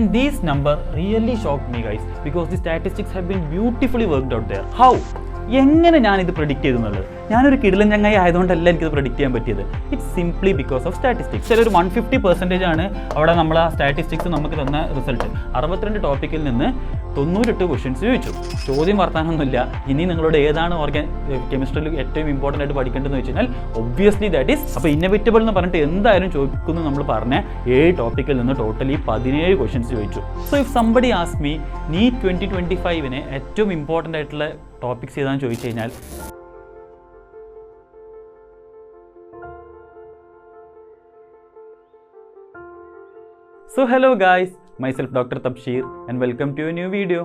And these numbers really shocked me guys because the statistics have been beautifully worked out there. How? എങ്ങനെ ഞാനിത് predict ചെയ്തെന്നുള്ളത് ഞാനൊരു കിടിലൻ ചങ്ങായി ആയതുകൊണ്ടല്ല എനിക്കിത് പ്രെഡിക്റ്റ് ചെയ്യാൻ പറ്റിയത്. It's simply because of statistics. ചിലൊരു 150% ആണ് അവിടെ നമ്മൾ ആ സ്റ്റാറ്റിസ്റ്റിക്സ് നമുക്ക് തന്ന റിസൾട്ട്. 62 ടോപ്പിക്കിൽ നിന്ന് 98 ക്വസ്റ്റ്യൻസ് ചോദിച്ചു. ചോദ്യം വർത്താനൊന്നുമില്ല. ഇനി നിങ്ങളോട് ഏതാണ് കെമിസ്ട്രിയിൽ ഏറ്റവും ഇമ്പോർട്ടൻ്റ് ആയിട്ട് പഠിക്കേണ്ടതെന്ന് വെച്ച് കഴിഞ്ഞാൽ ഒബ്വിയസ്ലി ദാറ്റ് ഈസ് അപ്പോൾ ഇന്നവിറ്റബിൾ എന്ന് പറഞ്ഞിട്ട് എന്തായാലും ചോദിക്കുന്നു. നമ്മൾ പറഞ്ഞ 7 ടോപ്പിക്കിൽ നിന്ന് ടോട്ടലി 17 ക്വസ്റ്റ്യൻസ് ചോദിച്ചു. So if somebody ask me NEET 2025 ഏറ്റവും ഇമ്പോർട്ടൻ്റ് ആയിട്ടുള്ള ടോപ്പിക്സ് ഏതാണെന്ന് ചോദിച്ചു കഴിഞ്ഞാൽ so hello guys, myself doctor Tabsheer and welcome to a new video.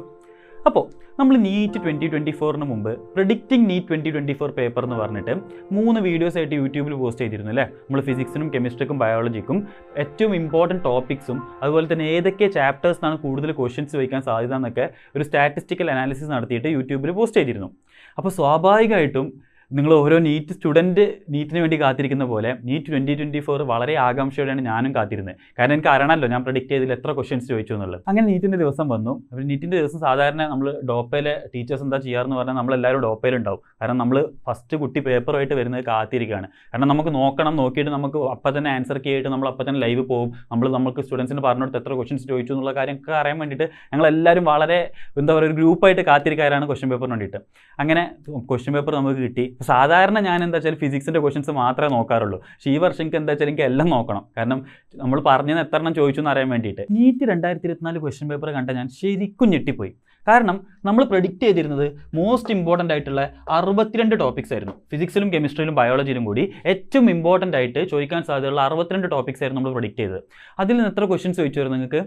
അപ്പോൾ നമ്മൾ നീറ്റ് 2024 മുമ്പ് പ്രെഡിക്റ്റിംഗ് നീറ്റ് 2024 പേപ്പർ എന്ന് പറഞ്ഞിട്ട് 3 വീഡിയോസ് ആയിട്ട് യൂട്യൂബിൽ പോസ്റ്റ് ചെയ്തിരുന്നു അല്ലേ. നമ്മൾ ഫിസിക്സിനും കെമിസ്ട്രിക്കും ബയോളജിക്കും ഏറ്റവും ഇമ്പോർട്ടൻറ്റ് ടോപ്പിക്സും അതുപോലെ തന്നെ ഏതൊക്കെ ചാപ്റ്റേഴ്സിനാണ് കൂടുതൽ ക്വസ്റ്റ്യൻസ് ചോദിക്കാൻ സാധ്യത എന്നൊക്കെ ഒരു സ്റ്റാറ്റിസ്റ്റിക്കൽ അനാലിസിസ് നടത്തിയിട്ട് യൂട്യൂബിൽ പോസ്റ്റ് ചെയ്തിരുന്നു. അപ്പോൾ സ്വാഭാവികമായിട്ടും നിങ്ങൾ ഓരോ നീറ്റ് സ്റ്റുഡൻറ്റ് നീറ്റിന് വേണ്ടി കാത്തിരിക്കുന്ന പോലെ നീറ്റ് 2024 വളരെ ആകാംക്ഷയോടെയാണ് ഞാനും കാത്തിരുന്നത്. കാരണം എനിക്ക് അറിയണമല്ലോ ഞാൻ പ്രെഡിക്റ്റ് ചെയ്തതിൽ എത്ര ക്വസ്റ്റ്യൻസ് ചോദിച്ചു എന്നുള്ളത്. അങ്ങനെ നീറ്റിൻ്റെ ദിവസം വന്നു. അപ്പോൾ നീറ്റിൻ്റെ ദിവസം സാധാരണ നമ്മൾ ഡോപ്പയിലെ ടീച്ചേഴ്സ് എന്താ ചെയ്യാറെന്ന് പറഞ്ഞാൽ നമ്മളെല്ലാവരും ഡോപ്പയിലുണ്ടാവും. കാരണം നമ്മൾ ഫസ്റ്റ് കുട്ടി പേപ്പറുമായിട്ട് വരുന്നത് കാത്തിരിക്കുകയാണ്. കാരണം നമുക്ക് നോക്കിയിട്ട് നമുക്ക് അപ്പം തന്നെ ആൻസർ കീ ആയിട്ട് നമ്മൾ അപ്പം തന്നെ ലൈവ് പോകും. നമുക്ക് സ്റ്റുഡൻസിന് പറഞ്ഞെടുത്ത് എത്ര ക്വസ്റ്റ്യൻസ് ചോദിച്ചു എന്നുള്ള കാര്യമൊക്കെ അറിയാൻ വേണ്ടിയിട്ട് ഞങ്ങളെല്ലാവരും വളരെ എന്താ പറയുക ഒരു ഗ്രൂപ്പായിട്ട് കാത്തിരിക്കാരാണ് ക്വസ്റ്റ്യൻ പേപ്പറിന് വേണ്ടിയിട്ട്. അങ്ങനെ ക്വസ്റ്റ്യൻ പേപ്പർ നമുക്ക് കിട്ടി. സാധാരണ ഞാൻ എന്താ വെച്ചാൽ ഫിസിക്സിൻ്റെ ക്വസ്റ്റ്യൻസ് മാത്രമേ നോക്കാറുള്ളൂ. പക്ഷേ ഈ വർഷം എനിക്ക് എന്താ വെച്ചാൽ എനിക്ക് എല്ലാം നോക്കണം. കാരണം നമ്മൾ പറഞ്ഞത് എത്ര എണ്ണം ചോദിച്ചു എന്ന് അറിയാൻ വേണ്ടിയിട്ട്. നീറ്റ് 2024 ക്വസ്റ്റ്യൻ പേപ്പർ കണ്ട ഞാൻ ശരിക്കും ഞെട്ടിപ്പോയി. കാരണം നമ്മൾ പ്രെഡിക്റ്റ് ചെയ്തിരുന്നത് മോസ്റ്റ് ഇമ്പോർട്ടൻ്റ് ആയിട്ടുള്ള 62 ടോപ്പിക്സ് ആയിരുന്നു. ഫിസിക്സിലും കെമിസ്ട്രിയിലും ബയോളജിയിലും കൂടി ഏറ്റവും ഇമ്പോർട്ടൻ്റ് ആയിട്ട് ചോദിക്കാൻ സാധ്യതയുള്ള 62 ടോപ്പിക്സ് ആയിരുന്നു നമ്മൾ പ്രെഡിക്റ്റ് ചെയ്തത്. അതിൽ നിന്ന് എത്ര ക്വസ്റ്റ്യൻസ് ചോദിച്ചു വരുന്നത് നിങ്ങൾക്ക്?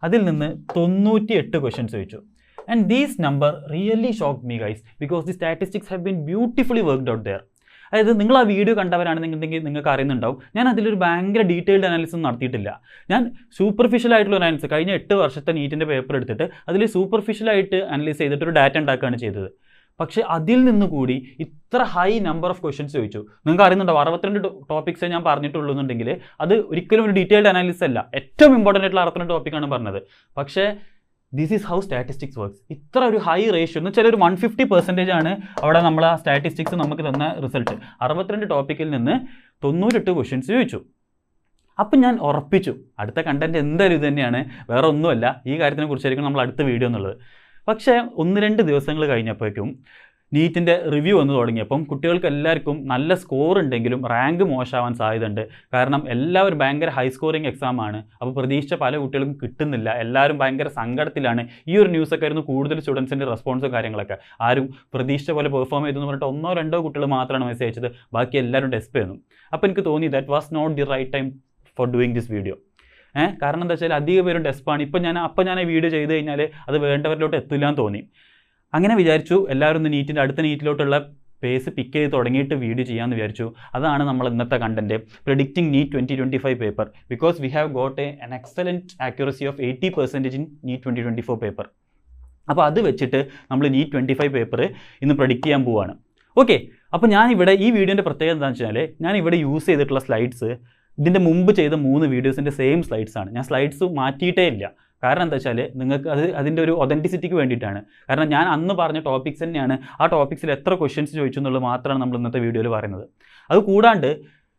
അതിൽ നിന്ന് 98 ക്വസ്റ്റ്യൻസ് ചോദിച്ചു. And these number really shocked me guys because the statistics have been beautifully worked out there. അതായത് നിങ്ങൾ ആ വീഡിയോ കണ്ടവരാണെന്നുണ്ടെങ്കിൽ നിങ്ങൾക്ക് അറിയുന്നുണ്ടാവും ഞാൻ അതിലൊരു ഭയങ്കര ഡീറ്റെയിൽഡ് അനാലിസിസ് നടത്തിയിട്ടില്ല. ഞാൻ സൂപ്പർഫിഷ്യൽ ആയിട്ടുള്ള ഒരു അനാലിസിസ് കഴിഞ്ഞ 8 വർഷത്തെ നീറ്റിൻ്റെ പേപ്പർ എടുത്തിട്ട് അതിൽ സൂപ്പർഫിഷ്യലായിട്ട് അനലൈസ് ചെയ്തിട്ട് ഒരു ഡാറ്റ ഉണ്ടാക്കുകയാണ് ചെയ്തത്. പക്ഷേ അതിൽ നിന്ന് കൂടി ഇത്ര ഹൈ നമ്പർ ഓഫ് ക്വസ്റ്റ്യൻസ് ചോദിച്ചു. നിങ്ങൾക്ക് അറിയുന്നുണ്ടോ 62 ടോപ്പിക്സേ ഞാൻ പറഞ്ഞിട്ടുള്ളൂ എന്നുണ്ടെങ്കിൽ അത് ഒരിക്കലും ഒരു ഡീറ്റെയിൽഡ് അനാലിസിസ് അല്ല. ഏറ്റവും ഇമ്പോർട്ടൻ്റ് ആയിട്ടുള്ള 62 ടോപ്പിക്കാണ് പറഞ്ഞത്. പക്ഷേ this is how statistics works. ഇത്ര ഒരു ഹൈ റേഷ്യോ എന്ന് വെച്ചാൽ ഒരു 150% ആണ് അവിടെ നമ്മൾ ആ സ്റ്റാറ്റിസ്റ്റിക്സ് നമുക്ക് തന്ന റിസൾട്ട്. 62 ടോപ്പിക്കിൽ നിന്ന് 98 ക്വസ്റ്റ്യൻസ് ചോദിച്ചു. അപ്പം ഞാൻ ഉറപ്പിച്ചു അടുത്ത കണ്ടൻറ്റ് എന്തായാലും ഇത് തന്നെയാണ്, വേറെ ഒന്നുമല്ല. ഈ കാര്യത്തിനെ കുറിച്ചായിരിക്കും നമ്മൾ അടുത്ത വീഡിയോ എന്നുള്ളത്. പക്ഷേ 1-2 ദിവസങ്ങൾ കഴിഞ്ഞപ്പോഴേക്കും നീറ്റിൻ്റെ റിവ്യൂ വന്ന് തുടങ്ങിയപ്പം കുട്ടികൾക്ക് എല്ലാവർക്കും നല്ല സ്കോർ ഉണ്ടെങ്കിലും റാങ്ക് മോശമാവാൻ സാധ്യതയുണ്ട്. കാരണം എല്ലാവരും ഭയങ്കര ഹൈ സ്കോറിങ് എക്സാമാണ്. അപ്പോൾ പ്രതീക്ഷിച്ച പല കുട്ടികൾക്കും കിട്ടുന്നില്ല. എല്ലാവരും ഭയങ്കര സങ്കടത്തിലാണ്. ഈ ഒരു ന്യൂസൊക്കെ ആയിരുന്നു കൂടുതൽ സ്റ്റുഡൻസിൻ്റെ റെസ്പോൺസും കാര്യങ്ങളൊക്കെ. ആരും പ്രതീക്ഷിച്ച പോലെ പെർഫോം ചെയ്തെന്ന് പറഞ്ഞിട്ട് 1-2 കുട്ടികൾ മാത്രമാണ് മെസ്സേജ് അയച്ചത്. ബാക്കി എല്ലാവരും ഡെസ്പ് ചെയ്യുന്നു. അപ്പോൾ എനിക്ക് തോന്നി that was not the right time for doing this video. കാരണം എന്താ വെച്ചാൽ അധികം പേരും ഡെസ്പാണ്. ഇപ്പം ഞാൻ ഈ വീഡിയോ ചെയ്ത് കഴിഞ്ഞാൽ അത് വേണ്ടവരിലോട്ട് എത്തില്ല എന്ന് തോന്നി. അങ്ങനെ വിചാരിച്ചു എല്ലാവരും ഒന്ന് അടുത്ത നീറ്റിലോട്ടുള്ള പേസ് പിക്ക് ചെയ്ത് തുടങ്ങിയിട്ട് വീഡിയോ ചെയ്യാമെന്ന് വിചാരിച്ചു. അതാണ് നമ്മൾ ഇന്നത്തെ content, predicting NEET 2025 paper. Because we have got an excellent accuracy of 80% in NEET 2024 paper. അപ്പോൾ അത് വെച്ചിട്ട് നമ്മൾ നീറ്റ് 25 പേപ്പർ ഇന്ന് പ്രെഡിക്റ്റ് ചെയ്യാൻ പോവുകയാണ്. ഓക്കെ, അപ്പോൾ ഞാനിവിടെ ഈ വീഡിയോൻ്റെ പ്രത്യേകത എന്താണെന്ന് വെച്ചാൽ ഞാനിവിടെ യൂസ് ചെയ്തിട്ടുള്ള സ്ലൈഡ്സ് ഇതിൻ്റെ മുമ്പ് ചെയ്ത 3 വീഡിയോസിൻ്റെ സെയിം സ്ലൈഡ്സാണ്. ഞാൻ സ്ലൈഡ്സ് മാറ്റിയിട്ടേ ഇല്ല. കാരണം എന്താ വെച്ചാൽ നിങ്ങൾക്ക് അതിൻ്റെ ഒരു ഒതൻറ്റിസിറ്റിക്ക് വേണ്ടിയിട്ടാണ്. കാരണം ഞാൻ അന്ന് പറഞ്ഞ ടോപ്പിക്സ് തന്നെയാണ്. ആ ടോപ്പിക്സിൽ എത്ര ക്വസ്റ്റ്യൻസ് ചോദിച്ചു എന്നുള്ളത് മാത്രമാണ് നമ്മൾ ഇന്നത്തെ വീഡിയോയിൽ പറയുന്നത്. അത് കൂടാണ്ട്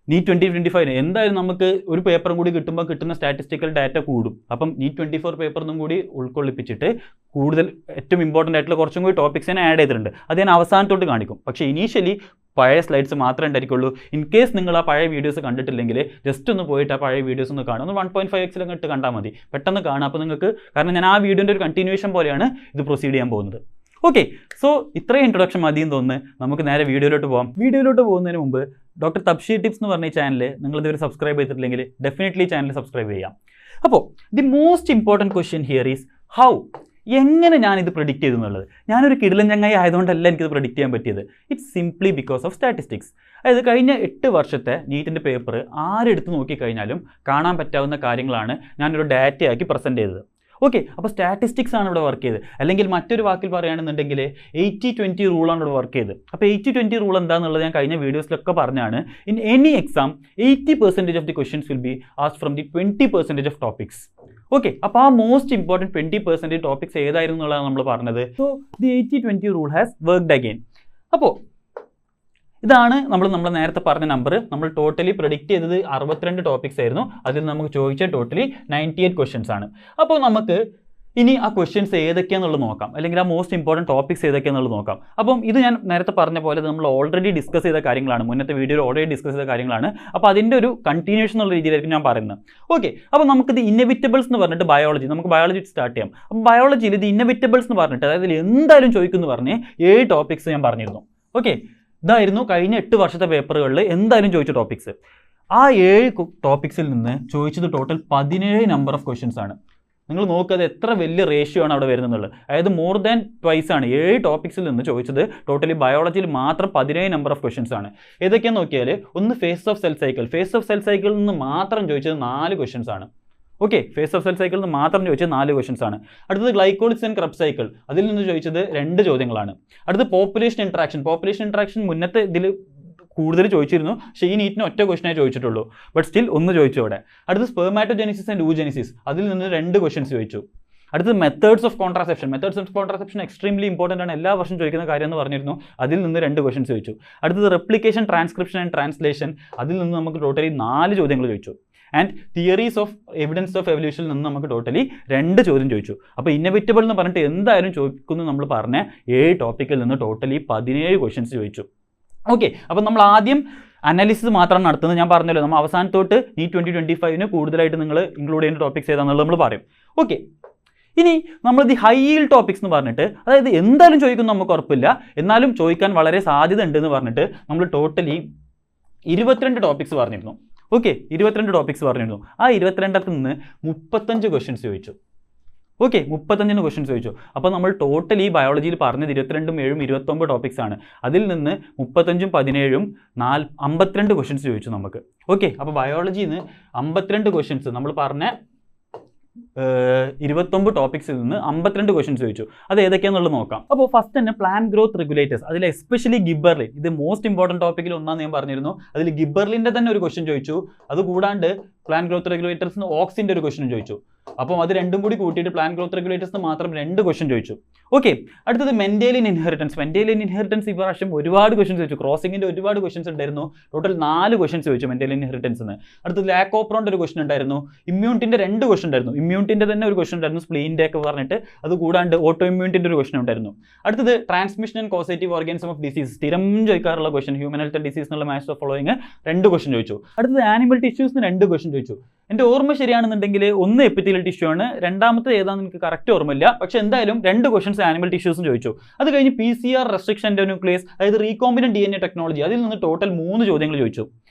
നീറ്റ് 2025 എന്തായാലും നമുക്ക് ഒരു പേപ്പറും കൂടി കിട്ടുമ്പോൾ കിട്ടുന്ന സ്റ്റാറ്റിസ്റ്റിക്കൽ ഡാറ്റ കൂടും. അപ്പം നീറ്റ് 24 പേപ്പറിനും കൂടി ഉൾക്കൊള്ളിപ്പിച്ചിട്ട് കൂടുതൽ ഏറ്റവും ഇമ്പോർട്ടൻ്റ് ആയിട്ടുള്ള കുറച്ചും കൂടി ടോപ്പിക്സ് തന്നെ ആഡ് ചെയ്തിട്ടുണ്ട്. അത് ഞാൻ അവസാനത്തോട്ട് കാണിക്കും. പക്ഷേ ഇനീഷ്യലി പഴയ സ്ലൈഡ്സ് മാത്രമേ ഉണ്ടായിരിക്കുള്ളൂ. ഇൻ കേസ് നിങ്ങൾ ആ പഴയ വീഡിയോസ് കണ്ടിട്ടില്ലെങ്കിൽ ജസ്റ്റ് ഒന്ന് പോയിട്ട് ആ പഴയ വീഡിയോസ് ഒന്ന് കാണും. 1.5x ഇട്ട് കണ്ടാൽ മതി, പെട്ടെന്ന് കാണാം. അപ്പോൾ നിങ്ങൾക്ക് കാരണം ഞാൻ ആ വീഡിയോൻ്റെ ഒരു കണ്ടിന്യൂവേഷൻ പോലെയാണ് ഇത് പ്രൊസീഡ് ചെയ്യാൻ പോകുന്നത്. ഓക്കെ, സോ ഇത്രയും ഇൻട്രൊഡക്ഷൻ മതിയെന്ന് തോന്നുന്നു. നമുക്ക് നേരെ വീഡിയോയിലോട്ട് പോകാം. വീഡിയോയിലോട്ട് പോകുന്നതിന് മുമ്പ് ഡോക്ടർ തബ്ഷീർ ടിപ്സ് എന്ന് പറഞ്ഞ ഈ ചാനൽ നിങ്ങൾ ഇതുവരെ സബ്സ്ക്രൈബ് ചെയ്തിട്ടില്ലെങ്കിൽ ഡെഫിനറ്റ്ലി ചാനൽ സബ്സ്ക്രൈബ് ചെയ്യാം. അപ്പോൾ the most important question here is how. എങ്ങനെ ഞാനിത് പ്രെഡിക്റ്റ് ചെയ്തു എന്നുള്ളത്. ഞാനൊരു കിടിലൻ ചങ്ങായി ആയതുകൊണ്ടല്ല എനിക്കിത് പ്രെഡിക്റ്റ് ചെയ്യാൻ പറ്റിയത്. It's simply because of statistics. അതായത് കഴിഞ്ഞ 8 വർഷത്തെ നീറ്റിൻ്റെ പേപ്പർ ആരെടുത്ത് നോക്കിക്കഴിഞ്ഞാലും കാണാൻ പറ്റാവുന്ന കാര്യങ്ങളാണ് ഞാനൊരു ഡാറ്റയാക്കി പ്രസൻറ്റ് ചെയ്തത്. ഓക്കെ, അപ്പോൾ സ്റ്റാറ്റിസ്റ്റിക്സ് ആണ് ഇവിടെ വർക്ക് ചെയ്തത്. അല്ലെങ്കിൽ മറ്റൊരു വാക്കിൽ പറയുകയാണെന്നുണ്ടെങ്കിൽ 80-20 റൂളാണ് ഇവിടെ വർക്ക് ചെയ്തത്. അപ്പോൾ 80-20 റൂൾ എന്താണെന്നുള്ളത് ഞാൻ കഴിഞ്ഞ വീഡിയോസിലൊക്കെ പറഞ്ഞാണ്. In any exam 80% of the questions will be asked from the 20% of topics. Okay, അപ്പോൾ ആ മോസ്റ്റ് ഇമ്പോർട്ടൻറ്റ് 20% ടോപ്പിക്സ് ഏതായിരുന്നു എന്നുള്ളതാണ് നമ്മൾ പറഞ്ഞത്. So the 80-20 rule has worked again. അപ്പോൾ ഇതാണ് നമ്മൾ നേരത്തെ പറഞ്ഞ നമ്പർ. നമ്മൾ ടോട്ടലി പ്രെഡിക്റ്റ് ചെയ്തത് 62 ടോപ്പിക്സ് ആയിരുന്നു. അതിൽ നമുക്ക് ചോദിച്ച ടോട്ടലി 98 ക്വസ്റ്റ്യൻസ് ആണ്. അപ്പോൾ നമുക്ക് ഇനി ആ ക്വസ്റ്റ്യൻസ് ഏതൊക്കെയാണെന്നുള്ളത് നോക്കാം, അല്ലെങ്കിൽ ആ മോസ്റ്റ് ഇമ്പോർട്ടൻറ്റ് ടോപ്പിക്സ് ഏതൊക്കെയാണെന്നുള്ളത് നോക്കാം. അപ്പം ഇത് ഞാൻ നേരത്തെ പറഞ്ഞ പോലെ നമ്മൾ ഓൾറെഡി ഡിസ്കസ് ചെയ്ത കാര്യങ്ങളാണ്, മുന്നത്തെ വീഡിയോയിൽ ഓൾറെഡി ഡിസ്കസ് ചെയ്ത കാര്യങ്ങളാണ്. അപ്പോൾ അതിൻ്റെ ഒരു കണ്ടിന്യൂഷൻ എന്നുള്ള രീതിയിലായിരിക്കും ഞാൻ പറയുന്നത്. ഓക്കെ, അപ്പോൾ നമുക്കിത് ഇന്നവിറ്റബിൾസ് എന്ന് പറഞ്ഞിട്ട് നമുക്ക് ബയോളജി സ്റ്റാർട്ട് ചെയ്യാം. അപ്പോൾ ബയോളജിയിൽ ഇത് ഇന്നവിറ്റബിൾസ് എന്ന് പറഞ്ഞിട്ട്, അതായത് എന്തായാലും ചോദിക്കുമെന്ന് പറഞ്ഞ് 7 ടോപ്പിക്സ് ഞാൻ പറഞ്ഞിരുന്നു. ഓക്കെ, ഇതായിരുന്നു കഴിഞ്ഞ 8 വർഷത്തെ പേപ്പറുകളിൽ എന്തായാലും ചോദിച്ച ടോപ്പിക്സ്. ആ 7 ടോപ്പിക്സിൽ നിന്ന് ചോദിച്ചത് ടോട്ടൽ 17 നമ്പർ ഓഫ് ക്വസ്റ്റ്യൻസ് ആണ്. നിങ്ങൾ നോക്കുക എത്ര വലിയ റേഷ്യോ ആണ് അവിടെ വരുന്നത്. അതായത് മോർ ദാൻ ട്വൈസ് ആണ് 7 ടോപ്പിക്സിൽ നിന്ന് ചോദിച്ചത്. ടോട്ടലി ബയോളജിയിൽ മാത്രം 17 നമ്പർ ഓഫ് ക്വസ്റ്റ്യൻസ് ആണ്. ഏതൊക്കെയാണെന്ന് നോക്കിയാൽ, ഒന്ന് phase of cell cycle. Phase of cell സൈക്കിളിൽ നിന്ന് മാത്രം ചോദിച്ചത് 4 ക്വസ്റ്റ്യൻസ് ആണ്. ഓക്കെ, ഫേസ് ഓഫ് സെൽ സൈക്കിളിൽ നിന്ന് മാത്രം ചോദിച്ചത് 4 ക്വസ്റ്റ്യൻസ് ആണ്. അടുത്തത് ഗ്ലൈക്കോളിസിസ് ആൻഡ് ക്രബ് സൈക്കിൾ, അതിൽ നിന്ന് ചോദിച്ചത് 2 ചോദ്യങ്ങളാണ്. അടുത്ത് പോപ്പുലേഷൻ ഇൻട്രാക്ഷൻ മുന്നത്തെ ഇതിൽ കൂടുതൽ ചോദിച്ചിരുന്നു, പക്ഷേ ഈ നീറ്റിന് ഒറ്റ ക്വസ്റ്റനേ ചോദിച്ചിട്ടുള്ളൂ, ബട്ട് സ്റ്റിൽ ഒന്ന് ചോദിച്ചു അവിടെ. അടുത്ത് സ്പെർമാറ്റോജെനിസിസ് ആൻഡ് oogenesis, അതിൽ നിന്ന് 2 ക്വസ്റ്റൻസ് ചോദിച്ചു. അടുത്തത് methods of contraception extremely important ആണ്, എല്ലാ വർഷം ചോദിക്കുന്ന കാര്യം എന്ന് പറഞ്ഞിരുന്നു. അതിൽ നിന്ന് 2 ക്വസ്റ്റൻസ് ചോദിച്ചു. അടുത്തത് റെപ്ലിക്കേഷൻ, ട്രാൻസ്ക്രിപ്ഷൻ ആൻഡ് ട്രാൻസ്ലേഷൻ, അതിൽ നിന്ന് നമുക്ക് ടോട്ടലി 4 ചോദ്യങ്ങൾ ചോദിച്ചു. And theories of evidence of എവല്യൂഷനിൽ നിന്ന് നമുക്ക് ടോട്ടലി 2 ചോദ്യം ചോദിച്ചു. അപ്പോൾ ഇന്നവിറ്റബിൾ എന്ന് പറഞ്ഞിട്ട് എന്തായാലും ചോദിക്കുന്നു നമ്മൾ പറഞ്ഞ 7 ടോപ്പിക്കിൽ നിന്ന് ടോട്ടലി 17 ക്വസ്റ്റൻസ് ചോദിച്ചു. ഓക്കെ, അപ്പോൾ നമ്മൾ ആദ്യം അനാലിസിസ് മാത്രമാണ് നടത്തുന്നത്. ഞാൻ പറഞ്ഞല്ലോ, നമ്മൾ അവസാനത്തോട്ട് നീറ്റ് 2025 കൂടുതലായിട്ട് നിങ്ങൾ ഇൻക്ലൂഡ് ചെയ്യുന്ന ടോപ്പിക്സ് ഏതാണെന്നുള്ളത് നമ്മൾ പറയും. ഓക്കെ, ഇനി നമ്മൾ ദി ഹൈ ഈൽഡ് ടോപ്പിക്സ് എന്ന് പറഞ്ഞിട്ട്, അതായത് എന്തായാലും ചോദിക്കുന്നു നമുക്ക് ഉറപ്പില്ല, എന്നാലും ചോദിക്കാൻ വളരെ സാധ്യത ഉണ്ടെന്ന് പറഞ്ഞിട്ട് നമ്മൾ ടോട്ടലി 22 ടോപ്പിക്സ് പറഞ്ഞിരുന്നു. ഓക്കെ, 22 ടോപ്പിക്സ് പറഞ്ഞിരുന്നു. ആ 22ൽ നിന്ന് 35 ക്വസ്റ്റ്യൻസ് ചോദിച്ചു. ഓക്കെ, 35 ക്വസ്റ്റ്യൻസ് ചോദിച്ചു. അപ്പോൾ നമ്മൾ ടോട്ടലി ബയോളജിയിൽ പറഞ്ഞത് 22ഉം 7ഉം 29 ടോപ്പിക്സ് ആണ്. അതിൽ നിന്ന് 35ഉം 17ഉം 52 ക്വസ്റ്റ്യൻസ് ചോദിച്ചു നമുക്ക്. ഓക്കെ, അപ്പോൾ ബയോളജിയിൽ നിന്ന് 52 ക്വസ്റ്റ്യൻസ്, നമ്മൾ പറഞ്ഞ 29 ടോപ്പിക്സിൽ നിന്ന് 52 ക്വസ്റ്റ്യൻസ് ചോദിച്ചു. അത് ഏതൊക്കെയാണെന്നുള്ളത് നോക്കാം. അപ്പോൾ ഫസ്റ്റ് തന്നെ പ്ലാന്റ് ഗ്രോത്ത് റെഗുലേറ്റേഴ്സ്, അതിൽ എസ്പെഷ്യലി ഗിബർലിൻ, ഇത് മോസ്റ്റ് ഇമ്പോർട്ടൻറ്റ് ടോപ്പിക്കിൽ ഒന്നാന്ന് ഞാൻ പറഞ്ഞിരുന്നു. അതിൽ ഗിബർലിൻ്റെ തന്നെ ഒരു ക്വസ്റ്റ്യൻ ചോദിച്ചു. അതുകൂടാണ്ട് പ്ലാന്റ് ഗ്രോത്ത് റെഗുലേറ്റേഴ്സിന് ഓക്സിൻ്റെ ഒരു ക്വസ്റ്റ്യൻ ചോദിച്ചു. അപ്പോൾ അത് രണ്ടും കൂടി കൂട്ടിയിട്ട് പ്ലാന്റ് ഗ്രോത്ത് റെഗുലേറ്റേഴ്സിന് മാത്രം 2 ക്വസ്റ്റ്യൻ ചോദിച്ചു. ഓക്കെ, അടുത്തത് മെൻഡേലിയൻ ഇൻഹെറിറ്റൻസ് ഈ പ്രാവശ്യം ഒരുപാട് ക്വസ്റ്റ്യൻസ് ചോദിച്ചു. ക്രോസിങ്ങിൻ്റെ ഒരുപാട് ക്വസ്റ്റ്യൻസ് ഉണ്ടായിരുന്നു. ടോട്ടൽ 4 ക്വസ്റ്റ്യൻസ് ചോദിച്ചു മെൻഡേലിയൻ ഇൻഹെറിറ്റൻസിന്. അടുത്തത് ലാക്കോപ്രോണിൻ്റെ ഒരു ക്വസ്റ്റ്യൻ ഉണ്ടായിരുന്നു. ഇമ്മ്യൂണിറ്റിൻ്റെ 2 ക്വസ്റ്റ്യൻ ഉണ്ടായിരുന്നു. ഇമ്മ്യൂണിറ്റിൻ്റെ തന്നെ ഒരു ക്വസ്റ്റ്യൻ ഉണ്ടായിരുന്നു, സ്പ്ലീൻ്റെ ഒക്കെ പറഞ്ഞിട്ട്. അത് കൂടാണ്ട് ഓട്ടോ ഇമ്മ്യൂണിറ്റിൻ്റെ ഒരു ക്വസ്റ്റ്യൻ ഉണ്ടായിരുന്നു. അടുത്തത് transmission and causative organism of disease, സ്ഥിരം ചോദിക്കാറുള്ള ക്വസ്റ്റ്യൻ, ഹ്യൂമൻ ഹെൽത്ത് ഡിസീസ് എന്നുള്ള മാച്ച് ഓഫ് ഫോളോയിങ് 2 ക്വസ്റ്റ്യൻ ചോദിച്ചു. അടുത്തത് ആനിമൽ ടിഷ്യൂസിന് 2 ക്വസ്റ്റ്യൻ ചോദിച്ചു. എൻ്റെ ഓർമ്മ ശരിയാണെന്നുണ്ടെങ്കിൽ ഒന്ന് എപ്പിത്തീലിയൽ ടിഷ്യൂ ആണ്, രണ്ടാമത്തെ ഏതാണെന്ന് എനിക്ക് കറക്റ്റ് ഓർമ്മയില്ല. പക്ഷേ എന്തായാലും 2 ക്വസ്റ്റൻസ് ആനിമൽ ടിഷ്യൂസും ചോദിച്ചു. അത് കഴിഞ്ഞ് PCR റെസ്ട്രിക്ഷൻ എൻഡോന്യൂക്ലിയസ്, അതായത് റീകോമ്പിനന്റ് DNA ടെക്നോളജി, അതിൽ നിന്ന് ടോട്ടൽ 3 ചോദ്യങ്ങൾ ചോദിച്ചു.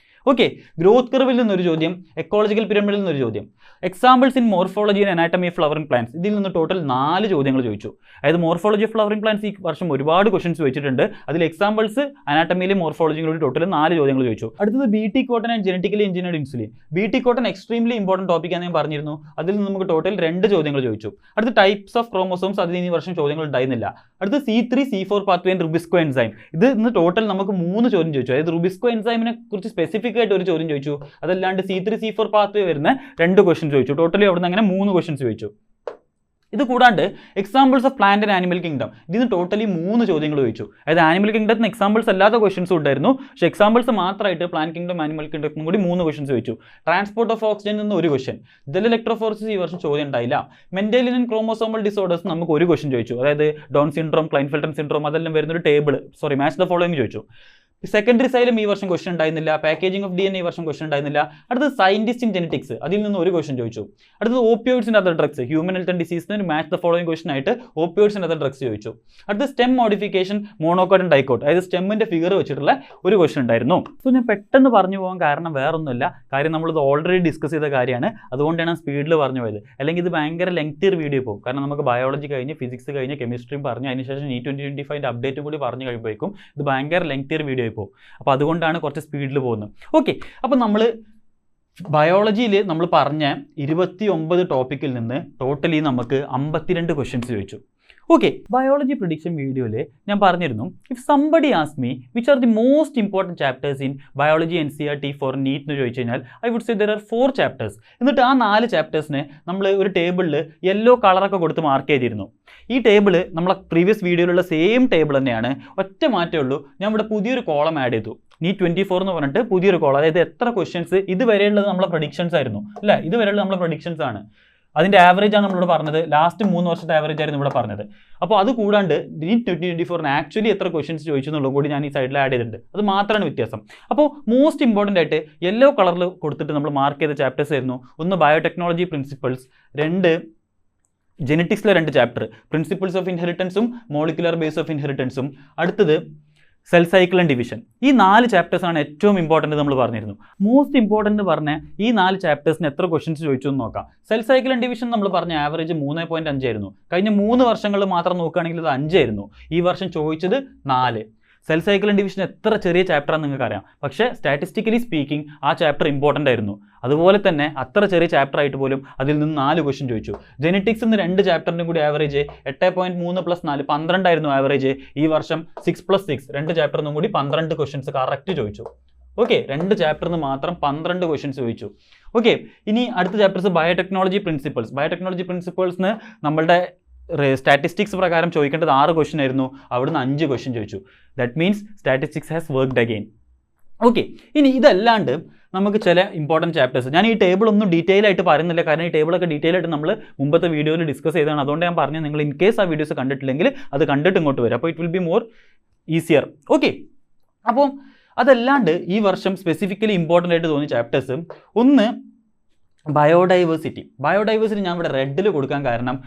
ഓക്കെ, ഗ്രോത്ത് കർവിൽ നിന്നൊരു ചോദ്യം, എക്കോളജിക്കൽ പിരമിഡിൽ നിന്നൊരു ചോദ്യം, examples in morphology and anatomy of flowering plants, ഇതിൽ നിന്ന് ടോട്ടൽ 4 ചോദ്യങ്ങൾ ചോദിച്ചു. അതായത് മോർഫോളജി ഓഫ് ഫ്ലവറിംഗ് പ്ലാന്റ്സ് ഈ വർഷം ഒരുപാട് ക്വസ്റ്റൻസ് ചോദിച്ചിട്ടുണ്ട്. അതിൽ എക്സാമ്പിൾസ് അനാറ്റമിയിലും മോർഫോളജിയും കൂടി ടോട്ടൽ 4 ചോദ്യങ്ങൾ ചോദിച്ചു. അടുത്തത് BT cotton and genetically engineered insulin. BT cotton extremely important ടോപ്പിക്കാണ് ഞാൻ പറഞ്ഞിരുന്നു. അതിൽ നിന്ന് നമുക്ക് ടോട്ടൽ 2 ചോദ്യങ്ങൾ ചോദിച്ചു. അടുത്ത ടൈപ്സ് ഓഫ് ക്രോമോസോംസ്, അതിൽ ഈ വർഷം ചോദ്യങ്ങൾ ഉണ്ടായിരുന്നില്ല. അടുത്ത C3 C4 pathway and RuBisCO enzyme, ഇത് ഇന്ന് ടോട്ടൽ നമുക്ക് 3 ചോദ്യം ചോദിച്ചു. അതായത് റുബിസ്കോ എൻസൈമിനെ കുറിച്ച് സ്പെസിഫിക് ആയിട്ട് ഒരു ചോദ്യം ചോദിച്ചു. അതല്ലാണ്ട് C3 C4 പാത്വേ വരുന്ന 2 ക്വസ്റ്റ്യൻ ചോദിച്ചു. ടോട്ടലി അവിടെ നിന്ന് അങ്ങനെ 3 ക്വസ്റ്റ്യൻസ് ചോദിച്ചു. ഇത് കൂടാണ്ട് examples of plant and animal kingdom, ഇതിന് ടോട്ടലി 3 ചോദ്യങ്ങൾ ചോദിച്ചു. അതായത് ആനിമൽ കിങ്ഡത്തിന് എക്സാമ്പിൾസ് അല്ലാത്ത ക്വസ്റ്റൻസും ഉണ്ടായിരുന്നു, പക്ഷേ എക്സാമ്പിൾസ് മാത്രമായിട്ട് പ്ലാന്റ് കിങ്ഡം ആനിമൽ കിങ്ഡത്തിനും കൂടി 3 ക്വസ്റ്റൻസ് ചോദിച്ചു. ട്രാൻസ്പോർട്ട് ഓഫ് ഓക്സിജൻ നിന്ന് 1 ക്വസ്റ്റൻ. ജെൽ ഇലക്ട്രോഫോറസിസ് ഈ വർഷം ചോദ്യം ഉണ്ടായില്ല. മെന്റലിയൻ ആൻഡ് ക്രോമോസോമൽ ഡിസോർഡേഴ്സ് നമുക്ക് 1 ക്വസ്റ്റൻ ചോദിച്ചു. അതായത് ഡൗൺ സിൻഡ്രോം, ക്ലൈൻഫെൽട്ടൻ സിൻഡ്രോം, അതെല്ലാം വരുന്നൊരു മാച്ച് ദ ഫോളോയിങ് ചോദിച്ചു. സെക്കൻഡറി സൈലം ഈ വർഷം ക്വസ്റ്റൻ ഉണ്ടായിരുന്നില്ല. പാക്കേജിംഗ് ഓഫ് DNA ഈ വർഷം ക്വസ്റ്റൻ ഉണ്ടായിരുന്നില്ല. അടുത്തത് സയന്റിസ്റ്റ് ഇൻ ജെനറ്റിക്സ്, അതിൽ നിന്ന് 1 ക്വസ്റ്റൻ ചോദിച്ചു. അടുത്തത് opioids and other drugs, human health and ഡിസീസിന് മാച്ച് ദ ഫോളോയിങ് ക്വസ്റ്റൻ ആയിട്ട് ഓപ്പിയോയിഡ്സ് ആൻഡ് അതർ ഡ്രഗ്സ് ചോദിച്ചു. അടുത്തത് stem modification, monocot and dicot, അതായത് സ്റ്റെമ്മിന്റെ ഫിഗർ വെച്ചിട്ടുള്ള 1 ക്വസ്റ്റൻ ഉണ്ടായിരുന്നു. സോ ഞാൻ പെട്ടെന്ന് പറഞ്ഞു പോകാൻ കാരണം വേറൊന്നുമില്ല, കാര്യം നമ്മളിത് ഓൾറെഡി ഡിസ്കസ് ചെയ്ത കാര്യമാണ്. അതുകൊണ്ടാണ് സ്പീഡിൽ പറഞ്ഞു പോയത്. അല്ലെങ്കിൽ ഇത് ഭയങ്കര ലെങ്തിയർ വീഡിയോ പോകും. കാരണം നമുക്ക് ബയോളജി കഴിഞ്ഞ്, ഫിസിക്സ് കഴിഞ്ഞ്, കെമിസ്ട്രിയും പറഞ്ഞ്, അതിനുശേഷം നീറ്റ് 2025 അപ്ഡേറ്റും കൂടി പറഞ്ഞു കഴിയുമ്പോഴേക്കും ഇത് ഭയങ്കര ലെങ്തിയർ വീഡിയോ പോകും. അപ്പോൾ അതുകൊണ്ടാണ് കുറച്ച് സ്പീഡിൽ പോകുന്നത്. ഓക്കെ, അപ്പോൾ നമ്മൾ ബയോളജിയിൽ നമ്മൾ പറഞ്ഞ 29 ടോപ്പിക്കിൽ നിന്ന് ടോട്ടലി നമുക്ക് 52 ക്വസ്റ്റ്യൻസ് ചോദിച്ചു. ഓക്കെ, ബയോളജി പ്രിഡിക്ഷൻ വീഡിയോയിൽ ഞാൻ പറഞ്ഞിരുന്നു, if somebody ask me which are the most important chapters in biology NCERT for NEET എന്ന് ചോദിച്ചു കഴിഞ്ഞാൽ I would say there are 4 chapters. എന്നിട്ട് ആ 4 ചാപ്റ്റേഴ്സിനെ നമ്മൾ ഒരു ടേബിളിൽ യെല്ലോ കളറൊക്കെ കൊടുത്ത് മാർക്ക് ചെയ്തിരുന്നു. ഈ ടേബിൾ നമ്മളെ പ്രീവിയസ് വീഡിയോയിലുള്ള സെയിം ടേബിൾ തന്നെയാണ്, ഒറ്റ മാറ്റമേ ഉള്ളൂ. ഞാൻ ഇവിടെ പുതിയൊരു കോളം ആഡ് ചെയ്തു, നീറ്റ് 24 എന്ന് പറഞ്ഞിട്ട് പുതിയൊരു കോളം. അതായത് എത്ര ക്വസ്റ്റ്യൻസ് ഇതുവരെയുള്ളത് നമ്മളെ പ്രഡിക്ഷൻസ് ആയിരുന്നു അല്ലേ, ഇതുവരെയുള്ളത് നമ്മളെ പ്രഡിക്ഷൻസ് ആണ്. അതിൻ്റെ ആവറേജ് ആണ് നമ്മളിവിടെ പറഞ്ഞത്, ലാസ്റ്റ് 3 വർഷത്തെ ആവറേജ് ആയിരുന്നു ഇവിടെ പറഞ്ഞത്. അപ്പോൾ അത് കൂടാണ്ട് നീറ്റ് 2024 ആക്ച്വലി എത്ര ക്വസ്റ്റ്യൻസ് ചോദിച്ചു എന്നുള്ളത് കൂടി ഞാൻ ഈ സൈഡിൽ ആഡ് ചെയ്തിട്ടുണ്ട്. അത് മാത്രമാണ് വ്യത്യാസം. അപ്പോൾ മോസ്റ്റ് ഇമ്പോർട്ടൻ്റ് ആയിട്ട് യെല്ലോ കളറിൽ കൊടുത്തിട്ട് നമ്മൾ മാർക്ക് ചെയ്ത ചാപ്റ്റേഴ്സ് ആയിരുന്നു. ഒന്ന് ബയോടെക്നോളജി പ്രിൻസിപ്പിൾസ്, 2 ജെനറ്റിക്സിലെ 2 ചാപ്റ്റർ, പ്രിൻസിപ്പിൾസ് ഓഫ് ഇൻഹെറിറ്റൻസും മോളിക്കുലർ ബേസ് ഓഫ് ഇൻഹെറിറ്റൻസും. അടുത്തത് സെൽ സൈക്കിൾ ആൻഡ് ഡിവിഷൻ. ഈ 4 ചാപ്റ്റേഴ്സാണ് ഏറ്റവും ഇമ്പോർട്ടൻറ്റ് നമ്മൾ പറഞ്ഞിരുന്നു. മോസ്റ്റ് ഇമ്പോർട്ടൻറ്റ് പറഞ്ഞ ഈ 4 ചാപ്റ്റേഴ്സിന് എത്ര ക്വസ്റ്റ്യൻസ് ചോദിച്ചു എന്ന് നോക്കാം. സെൽ സൈക്കിൾ ആൻഡ് ഡിവിഷൻ നമ്മൾ പറഞ്ഞ ആവറേജ് 3.5 ആയിരുന്നു. കഴിഞ്ഞ 3 വർഷങ്ങളിൽ മാത്രം നോക്കുകയാണെങ്കിൽ അത് 5 ആയിരുന്നു. ഈ വർഷം ചോദിച്ചത് 4. സെൽ സൈക്കിൾ ആൻഡ് ഡിവിഷൻ എത്ര ചെറിയ ചാപ്റ്ററാണെന്ന് നിങ്ങൾക്ക് അറിയാം, പക്ഷേ സ്റ്റാറ്റിസ്റ്റിക്കലി സ്പീക്കിംഗ് ആ ചാപ്റ്റർ ഇമ്പോർട്ടൻ്റ് ആയിരുന്നു. അതുപോലെ തന്നെ അത്ര ചെറിയ ചാപ്റ്റർ ആയിട്ട് പോലും അതിൽ നിന്ന് 4 ക്വസ്റ്റ്യൻ ചോദിച്ചു. ജെനറ്റിക്സ് എന്ന് 2 ചാപ്റ്ററിനും കൂടി ആവറേജ് 8.3 + 4 12 ആയിരുന്നു ആവറേജ്. ഈ വർഷം 6 + 6 2 ചാപ്റ്ററിനും കൂടി 12 ക്വസ്റ്റ്യൻസ് കറക്റ്റ് ചോദിച്ചു. ഓക്കെ, 2 ചാപ്റ്ററിന് മാത്രം 12 ക്വസ്റ്റ്യൻസ് ചോദിച്ചു. ഓക്കെ, ഇനി അടുത്ത ചാപ്റ്റേഴ്സ് ബയോടെക്നോളജി പ്രിൻസിപ്പിൾസ്. ബയോടെക്നോളജി പ്രിൻസിപ്പിൾസിന് നമ്മളുടെ സ്റ്റാറ്റിസ്റ്റിക്സ് പ്രകാരം ചോദിക്കേണ്ടത് 6 ക്വസ്റ്റ്യൻ ആയിരുന്നു, അവിടുന്ന് 5 ക്വസ്റ്റ്യൻ ചോദിച്ചു. That means statistics has worked again. Okay, ഇനി ഇതല്ലാണ്ട് നമുക്ക് ചില ഇമ്പോർട്ടൻറ്റ് ചാപ്റ്റേഴ്സ്, ഞാൻ ഈ ടേബിൾ ഒന്നും ഡീറ്റെയിൽ ആയിട്ട് പറയുന്നില്ല, കാരണം ഈ ടേബിളൊക്കെ ഡീറ്റെയിൽ ആയിട്ട് നമ്മൾ മുമ്പത്തെ വീഡിയോയിൽ ഡിസ്കസ് ചെയ്തതാണ്. അതുകൊണ്ട് ഞാൻ പറഞ്ഞു, നിങ്ങൾ ഇൻ കേസ് ആ വീഡിയോസ് കണ്ടിട്ടില്ലെങ്കിൽ അത് കണ്ടിട്ട് ഇങ്ങോട്ട് വരും, അപ്പോൾ it will be more easier. Okay, അപ്പോൾ അതല്ലാണ്ട് ഈ വർഷം സ്പെസിഫിക്കലി ഇമ്പോർട്ടൻ്റ് ആയിട്ട് തോന്നിയ ചാപ്റ്റേഴ്സ്, ഒന്ന് ബയോഡൈവേഴ്സിറ്റി. ബയോഡൈവേഴ്സിറ്റി ഞാൻ ഇവിടെ റെഡിൽ കൊടുക്കാൻ കാരണം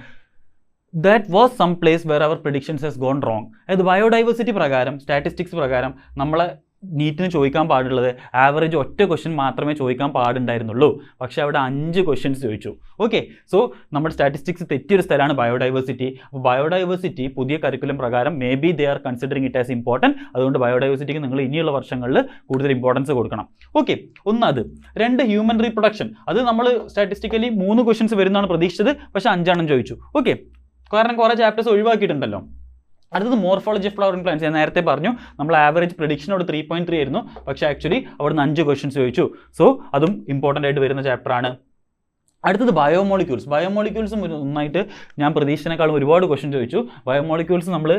that was some place where our predictions has gone wrong. അതായത് ബയോഡൈവേഴ്സിറ്റി പ്രകാരം, സ്റ്റാറ്റിസ്റ്റിക്സ് പ്രകാരം നമ്മളെ നീറ്റിന് ചോദിക്കാൻ പാടുള്ളത് ആവറേജ് ഒറ്റ ക്വസ്റ്റ്യൻ മാത്രമേ ചോദിക്കാൻ പാടുണ്ടായിരുന്നുള്ളൂ. പക്ഷേ അവിടെ 5 ക്വസ്റ്റ്യൻസ് ചോദിച്ചു. ഓക്കെ, സോ നമ്മുടെ സ്റ്റാറ്റിസ്റ്റിക്സ് തെറ്റിയൊരു സ്ഥലമാണ് ബയോഡൈവേഴ്സിറ്റി. അപ്പോൾ ബയോഡൈവേഴ്സിറ്റി പുതിയ കരിക്കുലം പ്രകാരം may be they are considering it as important. അതുകൊണ്ട് ബയോഡൈവേഴ്സിറ്റിക്ക് നിങ്ങൾ ഇനിയുള്ള വർഷങ്ങളിൽ കൂടുതൽ ഇമ്പോർട്ടൻസ് കൊടുക്കണം. ഓക്കെ, ഒന്ന് അത്. 2 ഹ്യൂമൻ റീപ്രൊഡക്ഷൻ. അത് നമ്മൾ സ്റ്റാറ്റിസ്റ്റിക്കലി 3 ക്വസ്റ്റ്യൻസ് വരുന്നതാണ് പ്രതീക്ഷിച്ചത്, പക്ഷേ 5 എണ്ണം ചോദിച്ചു. ഓക്കെ, കാരണം കുറേ ചാപ്റ്റേഴ്സ് ഒഴിവാക്കിയിട്ടുണ്ടല്ലോ. അടുത്തത് മോർഫോളജി ഓഫ് ഫ്ലവറിംഗ് പ്ലാന്റ്സ്. ഞാൻ നേരത്തെ പറഞ്ഞു നമ്മൾ ആവറേജ് പ്രഡിക്ഷനോട് 3.3 ആയിരുന്നു, പക്ഷേ ആക്ച്വലി അവിടുന്ന് 5 ക്വസ്റ്റ്യൻസ് ചോദിച്ചു. സോ അതും ഇമ്പോർട്ടൻ്റ് ആയിട്ട് വരുന്ന ചാപ്റ്ററാണ്. അടുത്തത് ബയോമോളിക്യൂൾസ്. ബയോമോളിക്യൂൾസും ഒന്നായിട്ട് ഞാൻ പ്രതീക്ഷിച്ചതിനേക്കാളും ഒരുപാട് ക്വസ്റ്റ്യൻ ചോദിച്ചു. ബയോമോളിക്യൂൾസ് നമ്മൾ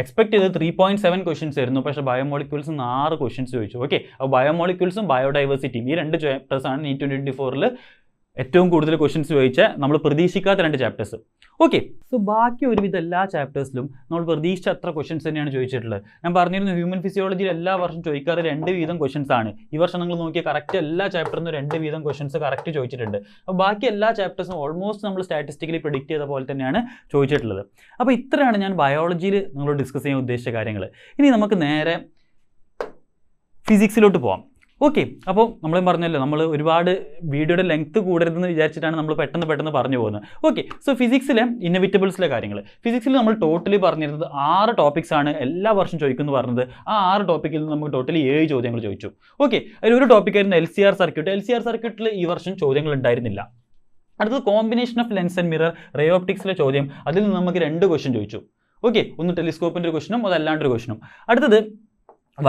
എക്സ്പെക്ട് ചെയ്തത് 3.7 ക്വസ്റ്റ്യൻസ് ആയിരുന്നു, പക്ഷേ ബയോമോളിക്യൂൾസ് 6 ക്വസ്റ്റ്യൻസ് ചോദിച്ചു. ഓക്കെ, അപ്പോൾ ബയോമോളിക്യൂൾസും ബയോഡൈവേഴ്സിറ്റിയും ഈ 2 ചാപ്റ്റേഴ്സാണ് നീറ്റ് 2024 ഏറ്റവും കൂടുതൽ ക്വസ്റ്റ്യൻസ് ചോദിച്ച നമ്മൾ പ്രതീക്ഷിക്കാത്ത 2 ചാപ്റ്റേഴ്സ്. ഓക്കെ, സോ ബാക്കി ഒരുവിധ എല്ലാ ചാപ്റ്റേഴ്സിലും നമ്മൾ പ്രതീക്ഷിച്ച അത്ര ക്വസ്റ്റ്യൻസ് തന്നെയാണ് ചോദിച്ചിട്ടുള്ളത്. ഞാൻ പറഞ്ഞിരുന്നു ഹ്യൂമൻ ഫിസിയോളജിയിൽ എല്ലാ വർഷം ചോദിക്കാറ് 2 വീതം ക്വസ്റ്റ്യൻസ് ആണ്. ഈ വർഷം നിങ്ങൾ നോക്കിയാൽ കറക്റ്റ് എല്ലാ ചാപ്റ്ററിനും 2 വീതം ക്വസ്റ്റ്യൻസ് കറക്റ്റ് ചോദിച്ചിട്ടുണ്ട്. അപ്പോൾ ബാക്കി എല്ലാ ചാപ്റ്റേഴ്സും ഓൾമോസ്റ്റ് നമ്മൾ സ്റ്റാറ്റിസ്റ്റിക്കലി പ്രെഡിക്റ്റ് ചെയ്ത പോലെ തന്നെയാണ് ചോദിച്ചിട്ടുള്ളത്. അപ്പോൾ ഇത്രയാണ് ഞാൻ ബയോളജിയിൽ നിങ്ങളോട് ഡിസ്കസ് ചെയ്യാൻ ഉദ്ദേശിച്ച കാര്യങ്ങൾ. ഇനി നമുക്ക് നേരെ ഫിസിക്സിലോട്ട് പോകാം. ഓക്കെ, അപ്പോൾ നമ്മളും പറഞ്ഞല്ലോ നമ്മൾ ഒരുപാട് വീഡിയോയുടെ ലെങ്ത്ത് കൂടരുതെന്ന് വിചാരിച്ചിട്ടാണ് നമ്മൾ പെട്ടെന്ന് പറഞ്ഞു പോകുന്നത്. ഓക്കെ, സോ ഫിസിക്സിലെ ഇന്നവിറ്റബിൾസിലെ കാര്യങ്ങൾ. ഫിസിക്സിൽ നമ്മൾ ടോട്ടലി പറഞ്ഞിരുന്നത് 6 ടോപ്പിക്സ് ആണ് എല്ലാ വർഷം ചോദിക്കുമെന്ന് പറഞ്ഞത്. ആ 6 ടോപ്പിക്കിൽ നിന്ന് നമുക്ക് ടോട്ടലി 7 ചോദ്യങ്ങൾ ചോദിച്ചു. ഓക്കെ, അതിലൊരു ടോപ്പിക്കായിരുന്നു LCR സർക്യൂട്ട്. LCR സർക്യൂട്ടിൽ ഈ വർഷം ചോദ്യങ്ങൾ ഉണ്ടായിരുന്നില്ല. അടുത്തത് combination of lens and mirror, ray ഓപ്റ്റിക്സിലെ ചോദ്യം. അതിൽ നിന്ന് നമുക്ക് 2 ക്വസ്റ്റ്യൻ ചോദിച്ചു. ഓക്കെ, ഒന്ന് ടെലിസ്കോപ്പിൻ്റെ ഒരു ക്വസ്റ്റനും അതല്ലാണ്ടൊരു ക്വസ്റ്റനും. അടുത്തത്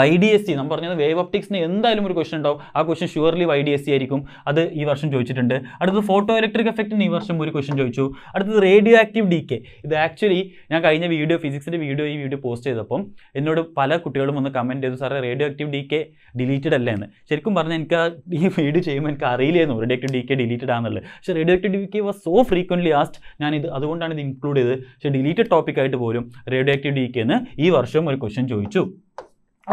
YDSC. നമ്മൾ പറഞ്ഞത് വേവ് ഒപ്റ്റിക്സിന് എന്തായാലും ഒരു ക്വസ്റ്റൻ ഉണ്ടാവും. ആ ക്വസ്റ്റൻ ഷുവർലി YDSC ആയിരിക്കും. അത് ഈ വർഷം ചോദിച്ചിട്ടുണ്ട്. അടുത്തത് ഫോട്ടോ ഇലക്ട്രിക് എഫക്റ്റിന് ഈ വർഷം ഒരു ക്വസ്റ്റൻ ചോദിച്ചു. അടുത്തത് റേഡിയോ ആക്റ്റീവ് ഡീകെ. ഇത് ആക്ച്വലി ഞാൻ കഴിഞ്ഞ ഫിസിക്സിൻ്റെ വീഡിയോ പോസ്റ്റ് ചെയ്തപ്പം എന്നോട് പല കുട്ടികളും ഒന്ന് കമൻറ്റ് ചെയ്തു, സാറേ റേഡിയോ ആക്റ്റീവ് ഡീകെ ഡിലീറ്റഡ് അല്ലേ എന്ന്. ശരിക്കും പറഞ്ഞാൽ എനിക്ക് ഈ വീഡിയോ ചെയ്യുമ്പോൾ എനിക്ക് അറിയില്ലായിരുന്നു റേഡിയോ ആക്റ്റീവ് ഡീകെ ഡിലീറ്റഡ് ആണെന്നുള്ളത്. പക്ഷേ radio active decay was so frequently ആസ്ഡ്, അതുകൊണ്ടാണ് ഇത് ഇൻക്ലൂഡ് ചെയ്തത്. പക്ഷേ ഡിലീറ്റഡ് ടോപ്പിക്കായിട്ട് പോലും റേഡിയോ ആക്റ്റീവ് ഡീകെ എന്ന് ഈ വർഷം ഒരു ക്വസ്റ്റൻ ചോദിച്ചു.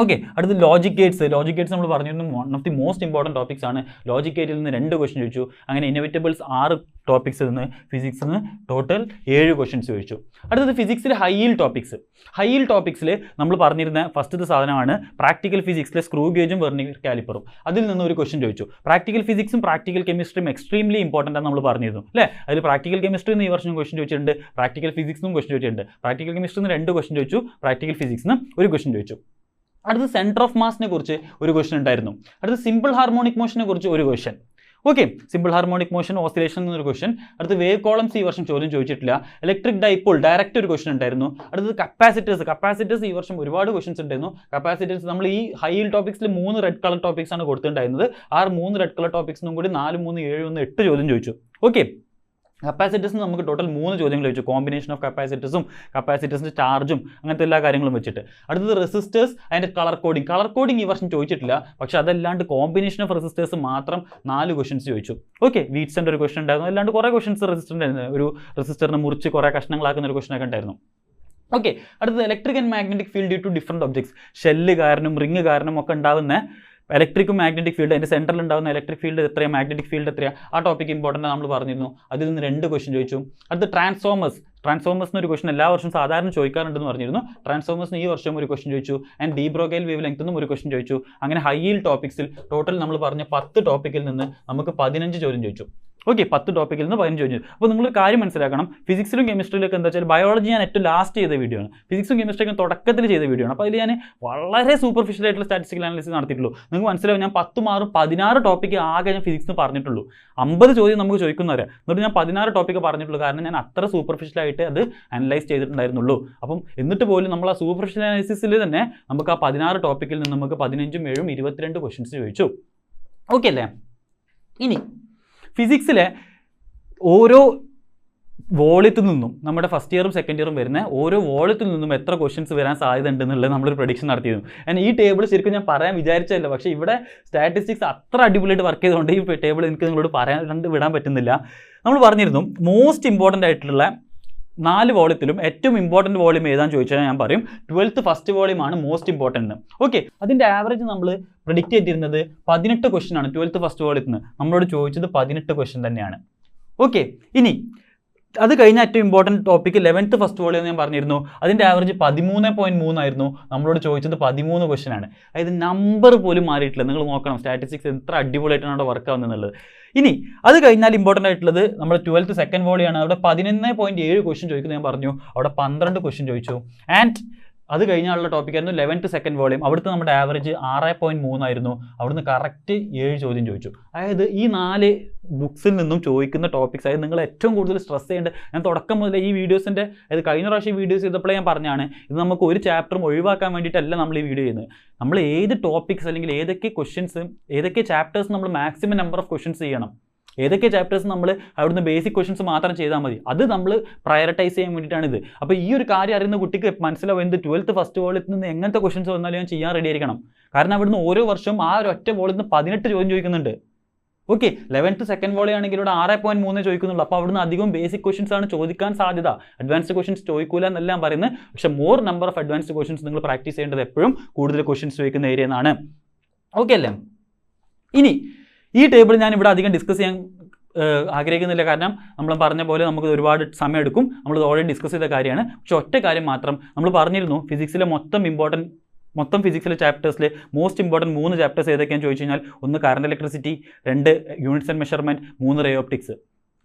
ഓക്കെ, അടുത്ത് ലോജിക് ഗേറ്റ്സ്. ലോജിക് ഗേറ്റ്സ് നമ്മൾ പറഞ്ഞിരുന്നു one of the most important topics ആണ്. ലോജിക് ഗേറ്റിൽ നിന്ന് 2 ക്വസ്റ്റൻ ചോദിച്ചു. അങ്ങനെ ഇന്നവിറ്റബിൾസ് 6 ടോപ്പിക്സിൽ നിന്ന് ഫിസിക്സിൽ നിന്ന് ടോട്ടൽ 7 ക്വസ്റ്റൻസ് ചോദിച്ചു. അടുത്തത് ഫിസിക്സിൽ ഹൈയിൽ ടോപ്പിക്സ്. ഹൈയിൽ ടോപ്പിക്സിൽ നമ്മൾ പറഞ്ഞിരുന്ന ഫസ്റ്റത്തെ സാധനമാണ് പ്രാക്ടിക്കൽ ഫിസിക്സിലെ സ്ക്രൂ ഗേജും വെർനിയർ കാലിപ്പറും. അതിൽ നിന്ന് ഒരു ക്വസ്റ്റൻ ചോദിച്ചു. പ്രാക്ടിക്കൽ ഫിസിക്സും പ്രാക്ടിക്കൽ കെമിസ്ട്രിയും എക്സ്ട്രീംലി ഇമ്പോർട്ടൻ്റ് ആണ് നമ്മൾ പറഞ്ഞിരുന്നു അല്ലേ. അതിൽ പ്രാക്ടിക്കൽ കെമിസ്ട്രിയിൽ നിന്ന് ഈ വർഷം ക്വസ്റ്റൻ ചോദിച്ചിട്ടുണ്ട്, പ്രാക്ടിക്കൽ ഫിസിക്സിനും ക്വസ്റ്റൻ ചോദിച്ചിട്ടുണ്ട്. പ്രാക്ടിക്കൽ കെമിസ്ട്രിയിൽ നിന്ന് 2 ക്വസ്റ്റൻ ചോദിച്ചു, പ്രാക്ടിക്കൽ ഫിസിക്സിന് ഒരു ക്വസ്റ്റൻ ചോദിച്ചു. അടുത്ത് സെൻറ്റർ ഓഫ് മാസിനെ കുറിച്ച് ഒരു ക്വസ്റ്റൻ ഉണ്ടായിരുന്നു. അടുത്ത് സിമ്പിൾ ഹാർമോണിക് മോഷനെ കുറിച്ച് ഒരു question. Okay, simple harmonic motion oscillation എന്നൊരു ക്വസ്റ്റൻ. അടുത്ത് വേവ് കോളംസ് ഈ വർഷം ചോദ്യം ചോദിച്ചിട്ടില്ല. ഇലക്ട്രിക് ഡൈപോൾ ഡയറക്റ്റ് ഒരു ക്വസ്റ്റൻ ഉണ്ടായിരുന്നു. അടുത്തത് കപ്പാസിറ്റേഴ്സ് ഈ വർഷം ഒരുപാട് ക്വസ്റ്റൻസ് ഉണ്ടായിരുന്നു. കപ്പാസിറ്റേഴ്സ് നമ്മൾ ഈ ഹൈ ടോപ്പിക്സിൽ 3 റെഡ് കളർ ടോപ്പിക്സ് ആണ് കൊടുത്തിട്ടുണ്ടായിരുന്നത്. ആ 3 റെഡ് കളർ ടോപ്പിക്സിനും കൂടി 4, 3, 7, 1, 8 ചോദ്യം ചോദിച്ചു. ഓക്കെ, കപ്പാസിറ്റേഴ്സിന് നമുക്ക് ടോട്ടൽ 3 ചോദ്യങ്ങൾ ചോദിച്ചു. കോമ്പിനേഷൻ ഓഫ് കപ്പാസിറ്റേഴ്സും കപ്പാസിറ്റേഴ്സിൻ്റെ ചാർജും അങ്ങനത്തെ എല്ലാ കാര്യങ്ങളും വെച്ചിട്ട്. അടുത്തത് റെസിസ്റ്റേഴ്സ് അതിൻ്റെ കളർ കോഡിംഗ് ഈ വർഷം ചോദിച്ചിട്ടില്ല. പക്ഷേ അതല്ലാണ്ട് കോമ്പിനേഷൻ ഓഫ് റെസിസ്റ്റേഴ്സ് മാത്രം 4 ക്വസ്റ്റൻസ് ചോദിച്ചു. ഓക്കെ, വീറ്റ്സിൻ്റെ ഒരു ക്വസ്റ്റൻ ഉണ്ടായിരുന്നു. അല്ലാണ്ട് കുറേ ക്വസ്റ്റൻസ് റെസിസ്റ്ററിൻ്റെ ഒരു റെസിസ്റ്ററിനെ മുറിച്ച് കുറേ കഷ്ണങ്ങളാക്കുന്ന ഒരു ക്വസ്റ്റനൊക്കെ ഉണ്ടായിരുന്നു. ഓക്കെ, അടുത്തത് electric and magnetic field due to different objects. Shell കാരണം റിംഗ് കാരണം ഒക്കെ ഉണ്ടാകുന്ന ഇലക്ട്രിക്കും മാഗ്നറ്റിക് ഫീൽഡ്, അതിൻ്റെ സെൻറ്ററിൽ ഉണ്ടാകുന്ന ഇലക്ട്രിക് ഫീൽഡ് എത്രയാണ്, മാഗ്നറ്റിക് ഫീൽഡ് എത്രയാണ്, ആ ടോപ്പിക് ഇമ്പോർട്ടൻ്റ് നമ്മൾ പറഞ്ഞിരുന്നു. അതിൽ നിന്ന് 2 ക്വസ്റ്റൻ ചോദിച്ചു. അടുത്ത് ട്രാൻസ്ഫോമേഴ്സിന് ഒരു ക്വസ്റ്റൻ എല്ലാ വർഷവും സാധാരണ ചോദിക്കാറുണ്ടെന്ന് പറഞ്ഞിരുന്നു. ട്രാൻസ്ഫോമേഴ്സിന് ഈ വർഷം ഒരു ക്വസ്റ്റൻ ചോദിച്ചു. ആൻഡ് ഡി ബ്രോഗൈൽ വേവ് ലെങ്ത്തും ഒരു ക്വസ്റ്റൻ ചോദിച്ചു. അങ്ങനെ ഹൈ ടോപ്പിക്സിൽ ടോട്ടൽ നമ്മൾ പറഞ്ഞ 10 ടോപ്പിക്കിൽ നിന്ന് നമുക്ക് 15 ചോദ്യം ചോദിച്ചു. ഓക്കെ, 10 ടോപ്പിക്കിൽ നിന്ന് 15 ചോദിച്ചു. അപ്പോൾ നിങ്ങളൊരു കാര്യം മനസ്സിലാക്കണം, ഫിസിക്സിലും കെമിസ്ട്രിയിലൊക്കെ എന്താ വെച്ചാൽ ബയോളജി ഞാൻ ഏറ്റവും ലാസ്റ്റ് ചെയ്ത വീഡിയോ ആണ്, ഫിസിക്സും കെമിസ്ട്രിയൊക്കെ തുടക്കത്തിൽ ചെയ്ത വീഡിയോ ആണ്. അപ്പോൾ അതിൽ ഞാൻ വളരെ സൂപ്പർഫിഷ്യൽ ആയിട്ടുള്ള സ്റ്റാറ്റിസ്റ്റിക്കൽ അനാലിസിസ് നടത്തിയിട്ടുള്ളൂ. നിങ്ങൾക്ക് മനസ്സിലാവും, ഞാൻ 10 മാറും 16 ടോപ്പിക്ക് ആകെ ഞാൻ ഫിസിക്സ് പറഞ്ഞിട്ടുള്ളൂ. 50 ചോദ്യം നമുക്ക് ചോദിക്കുന്നവരെ, എന്നിട്ട് ഞാൻ 16 ടോപ്പിക്ക് പറഞ്ഞിട്ടുള്ളൂ. കാരണം ഞാൻ അത്ര സൂപ്പർഫിഷ്യലായിട്ട് അത് അനലൈസ് ചെയ്തിട്ടുണ്ടായിരുന്നുള്ളൂ. അപ്പം എന്നിട്ട് പോലും നമ്മൾ ആ സൂപ്പർഫിഷ്യൽ അനാലിസിസിൽ തന്നെ നമുക്ക് ആ 16 ടോപ്പിക്കിൽ നിന്ന് നമുക്ക് 15, 7, 22 ക്വസ്റ്റൻസ് ചോദിച്ചു. ഓക്കെ അല്ലേ? ഇനി ഫിസിക്സിലെ ഓരോ വോളിയത്തിൽ നിന്നും നമ്മുടെ ഫസ്റ്റ് ഇയറും സെക്കൻഡ് ഇയറും വരുന്ന ഓരോ വോളിയത്തിൽ നിന്നും എത്ര ക്വസ്റ്റൻസ് വരാൻ സാധ്യത ഉണ്ടെന്നുള്ളത് നമ്മളൊരു പ്രഡിക്ഷൻ നടത്തിയിരുന്നു. ആൻഡ് ഈ ടേബിൾ ശരിക്കും ഞാൻ പറയാൻ വിചാരിച്ചതല്ല, പക്ഷേ ഇവിടെ സ്റ്റാറ്റിസ്റ്റിക്സ് അത്ര അടിപൊളിയായിട്ട് വർക്ക് ചെയ്തുകൊണ്ട് ഈ ടേബിൾ എനിക്ക് നിങ്ങളോട് പറയാൻ വിടാൻ പറ്റുന്നില്ല. നമ്മൾ പറഞ്ഞിരുന്നു മോസ്റ്റ് ഇമ്പോർട്ടൻ്റ് ആയിട്ടുള്ള 4 വോളിയത്തിലും ഏറ്റവും ഇമ്പോർട്ടൻറ്റ് വോളിയം ഏതാണെന്ന് ചോദിച്ചാൽ ഞാൻ പറയും 12th ഫസ്റ്റ് വോളിയം ആണ് മോസ്റ്റ് ഇമ്പോർട്ടൻറ്റ്. ഓക്കെ, അതിൻ്റെ ആവറേജ് നമ്മൾ പ്രെഡിക്റ്റ് ചെയ്തിരുന്നത് 18 ക്വസ്റ്റൻ ആണ് 12th ഫസ്റ്റ് വോളിയത്തിൽ നിന്ന്. നമ്മളോട് ചോദിച്ചത് 18 ക്വസ്റ്റൻ തന്നെയാണ്. ഓക്കെ, ഇനി അത് കഴിഞ്ഞ ഏറ്റവും important topic 11th first volume എന്ന് ഞാൻ പറഞ്ഞിരുന്നു. അതിൻ്റെ ആവറേജ് 13.3 ആയിരുന്നു. നമ്മളോട് ചോദിച്ചത് 13 ക്വസ്റ്റൻ ആണ്. അതായത് നമ്പർ പോലും മാറിയിട്ടില്ല. നിങ്ങൾ നോക്കണം സ്റ്റാറ്റിസ്റ്റിക്സ് എത്ര അടിപൊളിയായിട്ടാണ് അവിടെ വർക്ക് ആവുന്നത്. ഇനി അത് കഴിഞ്ഞാൽ ഇമ്പോർട്ടൻ്റ് ആയിട്ടുള്ളത് നമ്മൾ 12th സെക്കൻഡ് വോളിയാണ്. അവിടെ 11.7 ക്വസ്റ്റൻ ചോദിക്കുന്നത് ഞാൻ പറഞ്ഞു. അവിടെ 12 ക്വസ്റ്റൻ ചോദിച്ചു. ആൻഡ് അത് കഴിഞ്ഞാലുള്ള ടോപ്പിക്കായിരുന്നു 11th സെക്കൻഡ് വോളിയം. അവിടുത്തെ നമ്മുടെ ആവറേജ് 6.3 ആയിരുന്നു. അവിടുന്ന് കറക്റ്റ് 7 ചോദ്യം ചോദിച്ചു. അതായത് ഈ 4 ബുക്സിൽ നിന്നും ചോദിക്കുന്ന ടോപ്പിക്സ്, അതായത് നിങ്ങൾ ഏറ്റവും കൂടുതൽ സ്ട്രെസ് ചെയ്യേണ്ടത്, ഞാൻ തുടക്കം മുതൽ ഈ വീഡിയോസിൻ്റെ അതായത് കഴിഞ്ഞ പ്രാവശ്യം വീഡിയോസ് ചെയ്തപ്പോഴേ ഞാൻ പറഞ്ഞാണ്, ഇത് നമുക്ക് ഒരു ചാപ്റ്ററും ഒഴിവാക്കാൻ വേണ്ടിയിട്ടല്ല നമ്മൾ ഈ വീഡിയോ ചെയ്യുന്നത്. നമ്മൾ ഏത് ടോപ്പിക്സ് അല്ലെങ്കിൽ ഏതൊക്കെ ക്വസ്റ്റ്യൻസ് ഏതൊക്കെ ചാപ്റ്റേഴ്സ് നമ്മൾ മാക്സിമം നമ്പർ ഓഫ് ക്വസ്റ്റ്യൻസ് ചെയ്യണം, ഏതൊക്കെ ചാപ്റ്റേഴ്സ് നമ്മൾ അവിടുന്ന് ബേസിക് ക്വസ്റ്റൻസ് മാത്രം ചെയ്താൽ മതി, അത് നമ്മൾ പ്രയോറിറ്റൈസ് ചെയ്യാൻ വേണ്ടിയിട്ടാണ് ഇത്. അപ്പോൾ ഈ ഒരു കാര്യം അറിയുന്ന കുട്ടിക്ക് മനസ്സിലാവും എന്ത് 12th ഫസ്റ്റ് വോളിയത്തിൽ നിന്ന് എങ്ങനത്തെ ക്വസ്റ്റൻസ് വന്നാലും ഞാൻ ചെയ്യാൻ റെഡി ആയിരിക്കണം. കാരണം അവിടുന്ന് ഓരോ വർഷവും ആ ഒരു ഒറ്റ വോളിയത്തിൽ നിന്ന് 18 ചോദ്യം ചോദിക്കുന്നുണ്ട്. ഓക്കെ, 11th സെക്കൻഡ് വോളിയം ആണെങ്കിൽ ഇവിടെ 6.3 ചോദിക്കുന്നുള്ളൂ. അപ്പോൾ അവിടുന്ന് അധികം ബേസിക് ക്വസ്റ്റൻസ് ആണ് ചോദിക്കാൻ സാധ്യത. അഡ്വാൻസ്ഡ് ക്വസ്റ്റൻസ് ചോദിക്കൂല എന്നെല്ലാം പറയുന്നത്. പക്ഷേ more number of advanced questions നിങ്ങൾ പ്രാക്ടീസ് ചെയ്യേണ്ടത് എപ്പോഴും കൂടുതൽ ക്വസ്റ്റൻസ് ചോദിക്കുന്ന ഏരിയ എന്നാണ്. ഓക്കെ അല്ലേ? ഇനി ഈ ടേബിൾ ഞാൻ ഇവിടെ അധികം ഡിസ്കസ് ചെയ്യാൻ ആഗ്രഹിക്കുന്നില്ല. കാരണം നമ്മൾ പറഞ്ഞ പോലെ നമുക്ക് ഒരുപാട് സമയം എടുക്കും. നമ്മൾ ഓൾറെഡി ഡിസ്കസ് ചെയ്ത കാര്യമാണ്. പക്ഷേ ഒറ്റ കാര്യം മാത്രം നമ്മൾ പറഞ്ഞിരുന്നു, ഫിസിക്സിലെ മൊത്തം ഫിസിക്സിലെ ചാപ്റ്റേഴ്സിൽ മോസ്റ്റ് ഇമ്പോർട്ടൻറ്റ് 3 ചാപ്റ്റേഴ്സ് ഏതൊക്കെയാണെന്ന് ചോദിച്ചു കഴിഞ്ഞാൽ 1 current electricity, 2 units and measurement, 3 ray optics.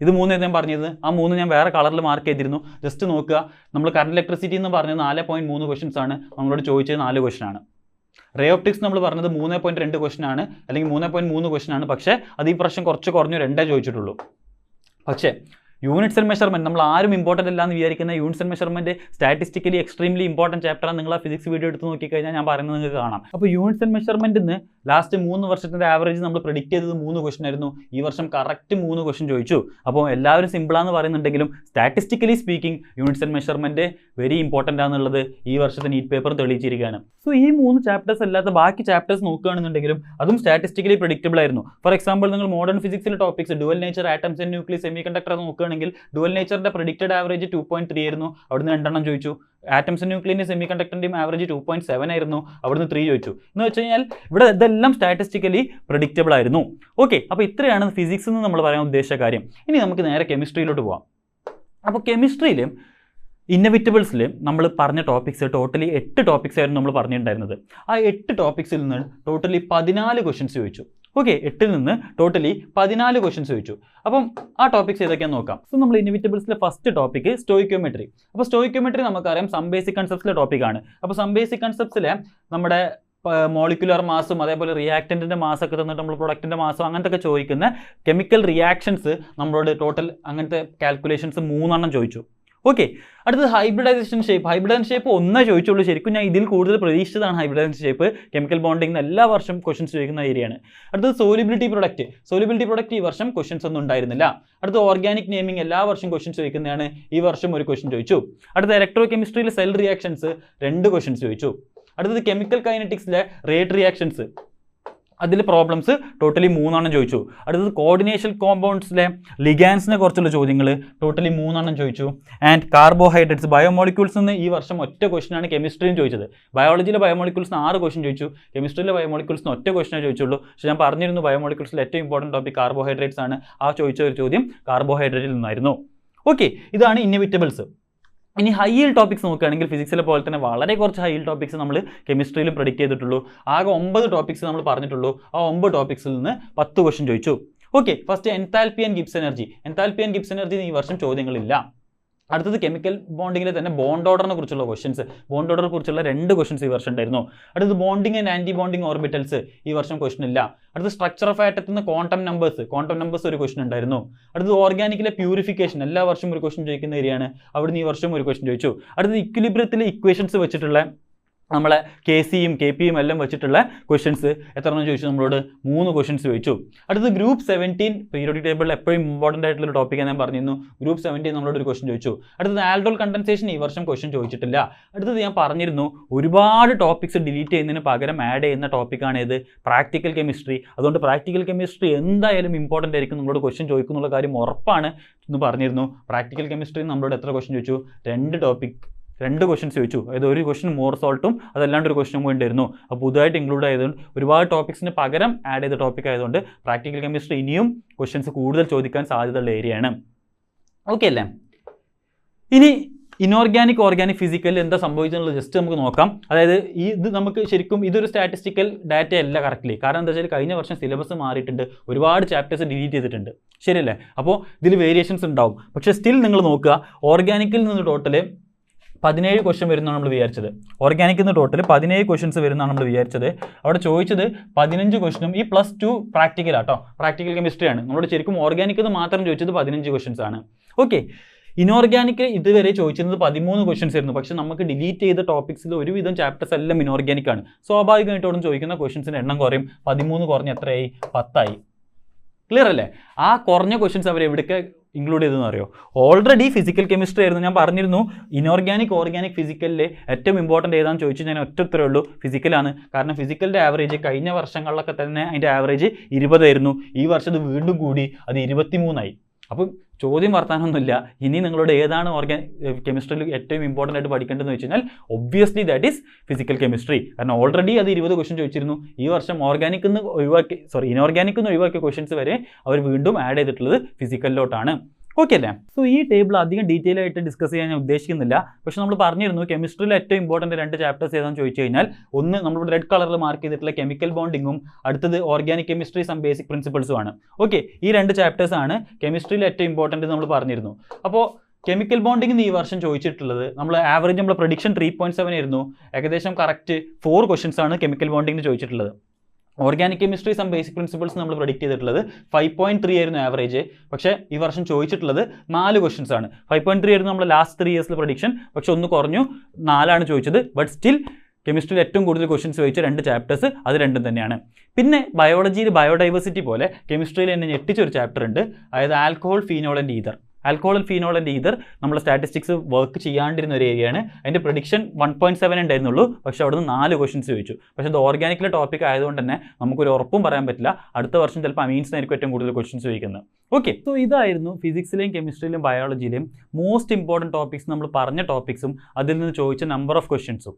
ഇത് 3 ഞാൻ പറഞ്ഞത്. ആ 3 ഞാൻ വേറെ കളറിൽ മാർക്ക് ചെയ്തിരുന്നു. ജസ്റ്റ് നോക്കുക. നമ്മൾ കറണ്ട് ഇലക്ട്രിസിറ്റി എന്ന് പറഞ്ഞത് 4.3 ക്വസ്റ്റൻസ് ആണ്. നമ്മളോട് ചോദിച്ചത് 4 ക്വസ്റ്റൻ ആണ്. റേ ഓപ്റ്റിക്സ് നമ്മൾ പറഞ്ഞത് 3.2 ക്വസ്റ്റൻ ആണ്, അല്ലെങ്കിൽ 3.3 ക്വസ്റ്റൻ ആണ്. പക്ഷേ അത് ഈ പ്രശ്നം കുറച്ച് കുറഞ്ഞു 2 ചോദിച്ചിട്ടുള്ളൂ. പക്ഷേ യൂണിറ്റ്സ് ആൻഡ് മെഷർമെൻറ്റ് നമ്മൾ ആരും ഇമ്പോർട്ടൻ്റ് അല്ല എന്ന് വിചാരിക്കുന്ന units and measurement statistically extremely important ചാപ്റ്ററാണ്. നിങ്ങൾ ആ ഫിസിക്സ് വീഡിയോ എടുത്ത് നോക്കിക്കഴിഞ്ഞാൽ ഞാൻ പറയുന്നത് നിങ്ങൾക്ക് കാണാം. അപ്പോൾ യൂണിറ്റ്സ് ആൻഡ് മെഷർമെൻറ്റിന് ലാസ്റ്റ് 3 വർഷത്തിൻ്റെ ആവറേജ് നമ്മൾ പ്രെഡിക്റ്റ് ചെയ്തത് 3 ക്വസ്റ്റൻ ആയിരുന്നു. ഈ വർഷം കറക്റ്റ് 3 ക്വസ്റ്റൻ ചോദിച്ചു. അപ്പോൾ എല്ലാവരും സിമ്പിളാന്ന് പറയുന്നുണ്ടെങ്കിലും statistically speaking units and measurement very important ആണെന്നുള്ളത് ഈ വർഷത്തെ നീറ്റ് പേപ്പർ തെളിയിച്ചിരിക്കുകയാണ്. സോ ഈ 3 ചാപ്റ്റേഴ്സ് അല്ലാത്ത ബാക്കി ചാപ്റ്റേഴ്സ് നോക്കുകയാണെന്നുണ്ടെങ്കിലും അതും സ്റ്റാറ്റിസ്റ്റിക്കലി പ്രെഡിക്റ്റബിൾ ആയിരുന്നു. ഫോർ എക്സാമ്പിൾ നിങ്ങൾ മോഡേൺ ഫിസിക്സിലെ topics dual nature, atoms and nucleus, semiconductor നോക്കുകയാണെങ്കിൽ ഡുവൽ നേച്ചറിന്റെ പ്രെഡിക്റ്റഡ് ആവറേജ് 2.3 ആയിരുന്നു. അവിടുന്ന് 2 ചോദിച്ചു. ആറ്റംസ് ആൻഡ് ന്യൂക്ലിയസിന്റെ സെമി കണ്ടക്ടറിന്റെയും ആവറേജ് 2.7 ആയിരുന്നു. അവിടുന്ന് 3 ചോദിച്ചു. എന്ന് വെച്ച് കഴിഞ്ഞാൽ ഇവിടെ ഇതെല്ലാം സ്റ്റാറ്റിസ്റ്റിക്കലി പ്രെഡിക്റ്റബിൾ ആയിരുന്നു. ഓക്കെ, അപ്പോൾ ഇത്രയാണ് ഫിസിക്സ് എന്ന് നമ്മൾ പറയാൻ ഉദ്ദേശിച്ച കാര്യം. ഇനി നമുക്ക് നേരെ കെമിസ്ട്രിയിലോട്ട് പോകാം. അപ്പോൾ കെമിസ്ട്രിയിൽ ഇന്നവിറ്റബിൾസിൽ നമ്മൾ പറഞ്ഞ ടോപ്പിക്സ് ടോട്ടലി 8 ടോപ്പിക്സ് ആയിരുന്നു നമ്മൾ പറഞ്ഞിട്ടുണ്ടായിരുന്നത്. ആ 8 ടോപ്പിക്സിൽ നിന്ന് ടോട്ടലി 14 ക്വസ്റ്റൻസ് ചോദിച്ചു. ഓക്കെ, 8ൽ നിന്ന് ടോട്ടലി 14 ക്വസ്റ്റൻസ് ചോദിച്ചു. അപ്പം ആ ടോപ്പിക്സ് ഏതൊക്കെയാണെന്ന് നോക്കാം. സോ നമ്മൾ ഇന്നവിറ്റബിൾസിലെ ഫസ്റ്റ് ടോപ്പിക്ക് സ്റ്റോയിക്യോമെട്രി. അപ്പോൾ സ്റ്റോയിക്യോമെട്രി നമുക്കറിയാം സം ബേസിക് കൺസെപ്റ്റ്സിലെ ടോപ്പിക്കാണ്. അപ്പോൾ സം ബേസിക് കൺസെപ്റ്റ്സിലെ നമ്മുടെ മോളിക്കുലർ മാസും അതേപോലെ റിയാക്റ്റൻറ്റിൻ്റെ മാസമൊക്കെ തന്നിട്ട് നമ്മൾ പ്രൊഡക്റ്റിൻ്റെ മാസം അങ്ങനത്തെ ഒക്കെ ചോദിക്കുന്ന കെമിക്കൽ റിയാക്ഷൻസ് നമ്മളോട് ടോട്ടൽ അങ്ങനത്തെ കാൽക്കുലേഷൻസ് 3 ചോദിച്ചു. ഓക്കെ, അടുത്തത് ഹൈബ്രിഡൈസേഷൻ ഷേപ്പ് ഒന്നേ ചോദിച്ചുള്ളൂ. ശരിക്കും ഞാൻ ഇതിൽ കൂടുതൽ പ്രതീക്ഷിച്ചതാണ് ഹൈബ്രിഡൈസേഷൻ ഷേപ്പ്. കെമിക്കൽ ബോണ്ടിങ് എല്ലാ വർഷം ക്വസ്റ്റ്യൻസ് ചോദിക്കുന്ന ഏരിയയാണ്. അടുത്തത് സോലിബിലിറ്റി പ്രൊഡക്റ്റ് ഈ വർഷം ക്വസ്റ്റ്യൻസ് ഒന്നും ഉണ്ടായിരുന്നില്ല. അടുത്ത ഓർഗാനിക് നെയിമിംഗ് എല്ലാ വർഷം ക്വസ്റ്റ്യൻസ് ചോദിക്കുന്നതാണ്. ഈ വർഷം ഒരു ക്വസ്റ്റ്യൻ ചോദിച്ചു. അടുത്ത ഇലക്ട്രോ കെമിസ്ട്രിയിൽ സെൽ റിയാക്ഷൻസ് 2 ക്വസ്റ്റ്യൻസ് ചോദിച്ചു. അടുത്തത് കെമിക്കൽ കൈനറ്റിക്സിലെ റേറ്റ് റിയാക്ഷൻസ് അതിൽ പ്രോബ്ലംസ് ടോട്ടലി 3 ചോദിച്ചു. അടുത്തത് കോർഡിനേഷൻ കോമ്പൗണ്ട്സിലെ ലിഗാൻസിനെ കുറിച്ചുള്ള ചോദ്യങ്ങൾ ടോട്ടലി 3 ചോദിച്ചു. ആൻഡ് കാർബോഹൈഡ്രേറ്റ്സ് ബയോമോളിക്യൂൾസ് നിന്ന് ഈ വർഷം ഒറ്റ ക്വസ്റ്റനാണ് കെമിസ്ട്രിയും ചോദിച്ചത്. ബയോളജിയിലെ ബയോമോളിക്യൂൾസിന് 6 ക്വസ്റ്റൻ ചോദിച്ചു. കെമിസ്ട്രിയിലെ ബയോമോളിക്യൂൾസിന് ഒറ്റ ക്വസ്റ്റനേ ചോദിച്ചുള്ളൂ. പക്ഷേ ഞാൻ പറഞ്ഞിരുന്നു ബയോമോളിക്യൂൾസിൽ ഏറ്റവും ഇമ്പോർട്ടൻറ്റ് ടോപ്പിക് കാർബോഹൈഡ്രേറ്റ്സ് ആണ്. ആ ചോദിച്ച ഒരു ചോദ്യം കാർബോഹൈഡ്രേറ്റിൽ നിന്നായിരുന്നു. ഓക്കെ, ഇതാണ് ഇൻഎവിറ്റബിൾസ്. ഇനി ഹൈ ഈൽഡ് ടോപ്പിക്സ് നോക്കുകയാണെങ്കിൽ ഫിസിക്സിലെ പോലെ തന്നെ വളരെ കുറച്ച് ഹൈ ഈൽഡ് ടോപ്പിക്സ് നമ്മൾ കെമിസ്ട്രിയിലും പ്രെഡിക്റ്റ് ചെയ്തിട്ടുള്ളൂ. ആകെ 9 ടോപ്പിക്സ് നമ്മൾ പറഞ്ഞിട്ടുള്ളൂ. ആ 9 ടോപ്പിക്സിൽ നിന്ന് 10 ക്വസ്റ്റൻ ചോദിച്ചു. Okay, first enthalpy and Gibbs energy ഈ വർഷം ചോദ്യങ്ങളില്ല. അടുത്തത് കെമിക്കൽ ബോണ്ടിങ്ങിൽ തന്നെ ബോണ്ട് ഓർഡറിനെ കുറിച്ചുള്ള ക്വസ്റ്റൻസ്, ബോണ്ട് ഓർഡറെ കുറിച്ചുള്ള 2 ക്വസ്റ്റൻസ് ഈ വർഷം ഉണ്ടായിരുന്നു. അടുത്തത് bonding and anti bonding orbitals ഈ വർഷം ക്വസ്റ്റൻ ഇല്ല. അടുത്തത് സ്ട്രക്ചർ ഓഫ് ആറ്റത്തിൽ നിന്ന് ക്വാണ്ടം നമ്പേഴ്സ് ഒരു ക്വസ്റ്റൻ ഉണ്ടായിരുന്നു. അടുത്തത് ഓർഗാനിക്കിലെ പ്യൂരിഫിക്കേഷൻ എല്ലാ വർഷവും ഒരു ക്വസ്റ്റൻ ചോദിക്കുന്ന ഏരിയയാണ്. അവിടുന്ന് ഈ വർഷം ഒരു ക്വസ്റ്റൻ ചോദിച്ചു. അടുത്തത് ഇക്വിലിബ്രിയത്തിലെ ഇക്വേഷൻസ് വെച്ചിട്ടുള്ള നമ്മളെ KCയും KPയും എല്ലാം വെച്ചിട്ടുള്ള ക്വസ്റ്റൻസ് എത്ര ചോദിച്ചു? നമ്മളോട് 3 ക്വസ്റ്റൻസ് ചോദിച്ചു. അടുത്തത് ഗ്രൂപ്പ് 17 പീരിയോഡിക് ടേബിളിൽ എപ്പോഴും ഇമ്പോർട്ടൻ്റ് ആയിട്ടുള്ള ടോപ്പിക്കാണ് ഞാൻ പറഞ്ഞിരുന്നു. ഗ്രൂപ്പ് 17 നമ്മളോട് ഒരു ക്വസ്റ്റൻ ചോദിച്ചു. അടുത്തത് ആൽഡോൾ കണ്ടൻസേഷൻ ഈ വർഷം ക്വസ്റ്റൻ ചോദിച്ചിട്ടില്ല. അടുത്തത് ഞാൻ പറഞ്ഞിരുന്നു ഒരുപാട് ടോപ്പിക്സ് ഡിലീറ്റ് ചെയ്യുന്നതിന് പകരം ആഡ് ചെയ്യുന്ന ടോപ്പിക്കാണ് ഏത്? Practical chemistry. അതുകൊണ്ട് പ്രാക്ടിക്കൽ കെമിസ്ട്രി എന്തായാലും ഇമ്പോർട്ടൻ്റ് ആയിരിക്കും, നമ്മളോട് ക്വസ്റ്റൻ ചോദിക്കുന്നുള്ള കാര്യം ഉറപ്പാണ് എന്ന് പറഞ്ഞിരുന്നു. പ്രാക്ടിക്കൽ കെമിസ്ട്രി നമ്മളോട് എത്ര ക്വസ്റ്റൻ ചോദിച്ചു? 2 ക്വസ്റ്റൻസ് ചോദിച്ചു. അതായത് ഒരു ക്വസ്റ്റൻ മോർ സോൾട്ടും അതല്ലാണ്ട് ഒരു ക്വസ്റ്റനും വേണ്ടിയിരുന്നു. അപ്പോൾ പുതുതായിട്ട് ഇൻക്ലൂഡ് ആയതുകൊണ്ട് ഒരുപാട് ടോപ്പിക്സിന് പകരം ആഡ് ചെയ്ത ടോപ്പിക് ആയതുകൊണ്ട് പ്രാക്ടിക്കൽ കെമിസ്ട്രി ഇനിയും ക്വസ്റ്റൻസ് കൂടുതൽ ചോദിക്കാൻ സാധ്യതയുള്ള ഏരിയയാണ്. ഓക്കെ അല്ലേ? ഇനി ഇനോർഗാനിക് ഓർഗാനിക് ഫിസിക്കലിൽ എന്താ സംഭവിച്ചെന്നുള്ളത് ജസ്റ്റ് നമുക്ക് നോക്കാം. അതായത് ഇത് നമുക്ക് ശരിക്കും ഇതൊരു സ്റ്റാറ്റിസ്റ്റിക്കൽ ഡാറ്റ അല്ല കറക്റ്റ്ലി. കാരണം എന്താ വെച്ചാൽ കഴിഞ്ഞ വർഷം സിലബസ് മാറിയിട്ടുണ്ട്, ഒരുപാട് ചാപ്റ്റേഴ്സ് ഡിലീറ്റ് ചെയ്തിട്ടുണ്ട്. ശരിയല്ലേ? അപ്പോൾ ഇതിൽ വേരിയേഷൻസ് ഉണ്ടാവും. പക്ഷേ സ്റ്റിൽ നിങ്ങൾ നോക്കുക, ഓർഗാനിക്കിൽ നിന്ന് ടോട്ടൽ 17 ക്വസ്റ്റൻ വരുന്നതാണ് നമ്മൾ വിചാരിച്ചത്. ഓർഗാനിക്കിൽ നിന്ന് ടോട്ടൽ 17 ക്വസ്റ്റൻസ് വരുന്നതാണ് നമ്മൾ വിചാരിച്ചത്. അവിടെ ചോദിച്ചത് 15 ക്വസ്റ്റനും ഈ +2 പ്രാക്ടിക്കലാട്ടോ, പ്രാക്ടിക്കൽ കെമിസ്ട്രിയാണ്. നമ്മളോട് ശരിക്കും ഓർഗാനിക്കിൽ നിന്ന് മാത്രം ചോദിച്ചത് 15 ക്വസ്റ്റൻസ് ആണ്. ഓക്കെ, ഇനോർഗാനിക് ഇതുവരെ ചോദിച്ചിരുന്നത് 13 ക്വസ്റ്റൻസ് ആയിരുന്നു. പക്ഷേ നമുക്ക് ഡിലീറ്റ് ചെയ്ത ടോപ്പിക്സിൽ ഒരുവിധം ചാപ്റ്റേഴ്സ് എല്ലാം ഇനോർഗാനിക് ആണ്. സ്വാഭാവികമായിട്ടോടും ചോദിക്കുന്ന ക്വസ്റ്റൻസിൻ്റെ എണ്ണം കുറയും. 13 കുറഞ്ഞ് എത്രയായി? 10 ക്ലിയർ അല്ലേ? ആ കുറഞ്ഞ ക്വസ്റ്റൻസ് അവർ എവിടേക്ക് ഇൻക്ലൂഡ് ചെയ്തെന്ന് അറിയോ? ഓൾറെഡി ഫിസിക്കൽ കെമിസ്ട്രി ആയിരുന്നു. ഞാൻ പറഞ്ഞിരുന്നു ഇനോർഗാനിക് ഓർഗാനിക് ഫിസിക്കലിൽ ഏറ്റവും ഇമ്പോർട്ടൻ്റ് ഏതാണെന്ന് ചോദിച്ചു ഞാൻ ഒറ്റ ഉത്തരവേ ഉള്ളൂ, ഫിസിക്കലാണ്. കാരണം ഫിസിക്കലിൻ്റെ ആവറേജ് കഴിഞ്ഞ വർഷങ്ങളിലൊക്കെ തന്നെ അതിൻ്റെ ആവറേജ് 20 ആയിരുന്നു. ഈ വർഷം ഇത് വീണ്ടും കൂടി, അത് 23 അപ്പം ചോദ്യം വർത്താനൊന്നുമില്ല. ഇനി നിങ്ങളോട് ഏതാണ് കെമിസ്ട്രിയിൽ ഏറ്റവും ഇമ്പോർട്ടൻ്റ് ആയിട്ട് പഠിക്കേണ്ടതെന്ന് വെച്ച് കഴിഞ്ഞാൽ obviously that is physical chemistry. കാരണം ഓൾറെഡി അത് 20 ക്വസ്റ്റൻ ചോദിച്ചിരുന്നു. ഈ വർഷം ഇനോർഗാനിക് നിന്ന് ഒഴിവാക്കിയ ക്വസ്റ്റൻസ് വരെ അവർ വീണ്ടും ആഡ് ചെയ്തിട്ടുള്ളത് ഫിസിക്കലിലോട്ടാണ്. ഓക്കെ അല്ലേ? സോ ഈ ടേബിൾ അധികം ഡീറ്റെയിൽ ആയിട്ട് ഡിസ്കസ് ചെയ്യാൻ ഞാൻ ഉദ്ദേശിക്കുന്നില്ല. പക്ഷേ നമ്മൾ പറഞ്ഞിരുന്നു കെമിസ്ട്രിയിൽ ഏറ്റവും ഇമ്പോർട്ടൻ്റ് 2 ചാപ്റ്റേഴ്സ് ഏതാണെന്ന് ചോദിച്ചു കഴിഞ്ഞാൽ ഒന്ന് നമ്മളിവിടെ റെഡ് കളറിൽ മാർക്ക് ചെയ്തിട്ടുള്ള കെമിക്കൽ ബോണ്ടിങ്ങും അടുത്തത് ഓർഗാനിക് കെമിസ്ട്രി സം ബേസിക് പ്രിൻസിപ്പിൾസും ആണ്. ഓക്കെ, ഈ 2 ചാപ്റ്റേഴ്സ് ആണ് കെമിസ്ട്രിയിൽ ഏറ്റവും ഇമ്പോർട്ടൻ്റ് നമ്മൾ പറഞ്ഞിരുന്നു. അപ്പോൾ കെമിക്കൽ ബോണ്ടിങ് ഈ വർഷം ചോദിച്ചിട്ടുള്ളത് നമ്മൾ ആവറേജ് നമ്മൾ പ്രഡിക്ഷൻ 3.7 ആയിരുന്നു. ഏകദേശം കറക്റ്റ് 4 ക്വസ്റ്റൻസ് ആണ് കെമിക്കൽ ബോണ്ടിങ്ങിന് ചോദിച്ചിട്ടുള്ളത്. Organic chemistry some basic principles നമ്മൾ പ്രെഡിക്റ്റ് ചെയ്തിട്ടുള്ളത് 5.3 ആയിരുന്നു ആവറേജ്. പക്ഷേ ഈ വർഷം ചോദിച്ചിട്ടുള്ളത് 4 ക്വസ്റ്റൻസ് ആണ്. 5.3 ആയിരുന്നു നമ്മൾ ലാസ്റ്റ് 3 ഇയേഴ്സിലെ പ്രഡിക്ഷൻ. പക്ഷേ ഒന്ന് കുറഞ്ഞു, 4 ചോദിച്ചത്. ബട്ട് സ്റ്റിൽ കെമിസ്ട്രിയിൽ ഏറ്റവും കൂടുതൽ ക്വസ്റ്റൻസ് ചോദിച്ച 2 ചാപ്റ്റേഴ്സ് അത് രണ്ടും തന്നെയാണ്. പിന്നെ ബയോളജിയിൽ ബയോഡൈവേഴ്സിറ്റി പോലെ കെമിസ്ട്രിയിൽ എന്നെ ഞെട്ടിച്ചൊരു ചാപ്റ്റർ ഉണ്ട്. അതായത് ആൽക്കഹോൾ, ഫീനോൾ ആൻഡ് ഈതർ. നമ്മൾ സ്റ്റാറ്റിസ്റ്റിക്സ് വർക്ക് ചെയ്യാണ്ടിരുന്ന ഒരു ഏരിയയാണ്. അതിൻ്റെ പ്രഡിക്ഷൻ 1.7 ഉണ്ടായിരുന്നുള്ളൂ. പക്ഷേ അവിടെ നിന്ന് 4 ക്വസ്റ്റൻസ് ചോദിച്ചു. പക്ഷേ അത് ഓർഗാനിക്കിലെ ടോപ്പിക് ആയതുകൊണ്ട് തന്നെ നമുക്കൊരു ഉറപ്പും പറയാൻ പറ്റില്ല. അടുത്ത വർഷം ചിലപ്പോൾ അമീൻസിനായിരിക്കും ഏറ്റവും കൂടുതൽ ക്വസ്റ്റൻസ് ചോദിക്കുന്നത്. ഓക്കെ, സോ ഇതായിരുന്നു ഫിസിക്സിലെയും കെമിസ്ട്രിയിലും ബയോളജിയിലെയും മോസ്റ്റ് ഇമ്പോർട്ടൻറ്റ് ടോപ്പിക്സ്, നമ്മൾ പറഞ്ഞ ടോപ്പിക്സും അതിൽ നിന്ന് ചോദിച്ച നമ്പർ ഓഫ് ക്വസ്റ്റൻസും.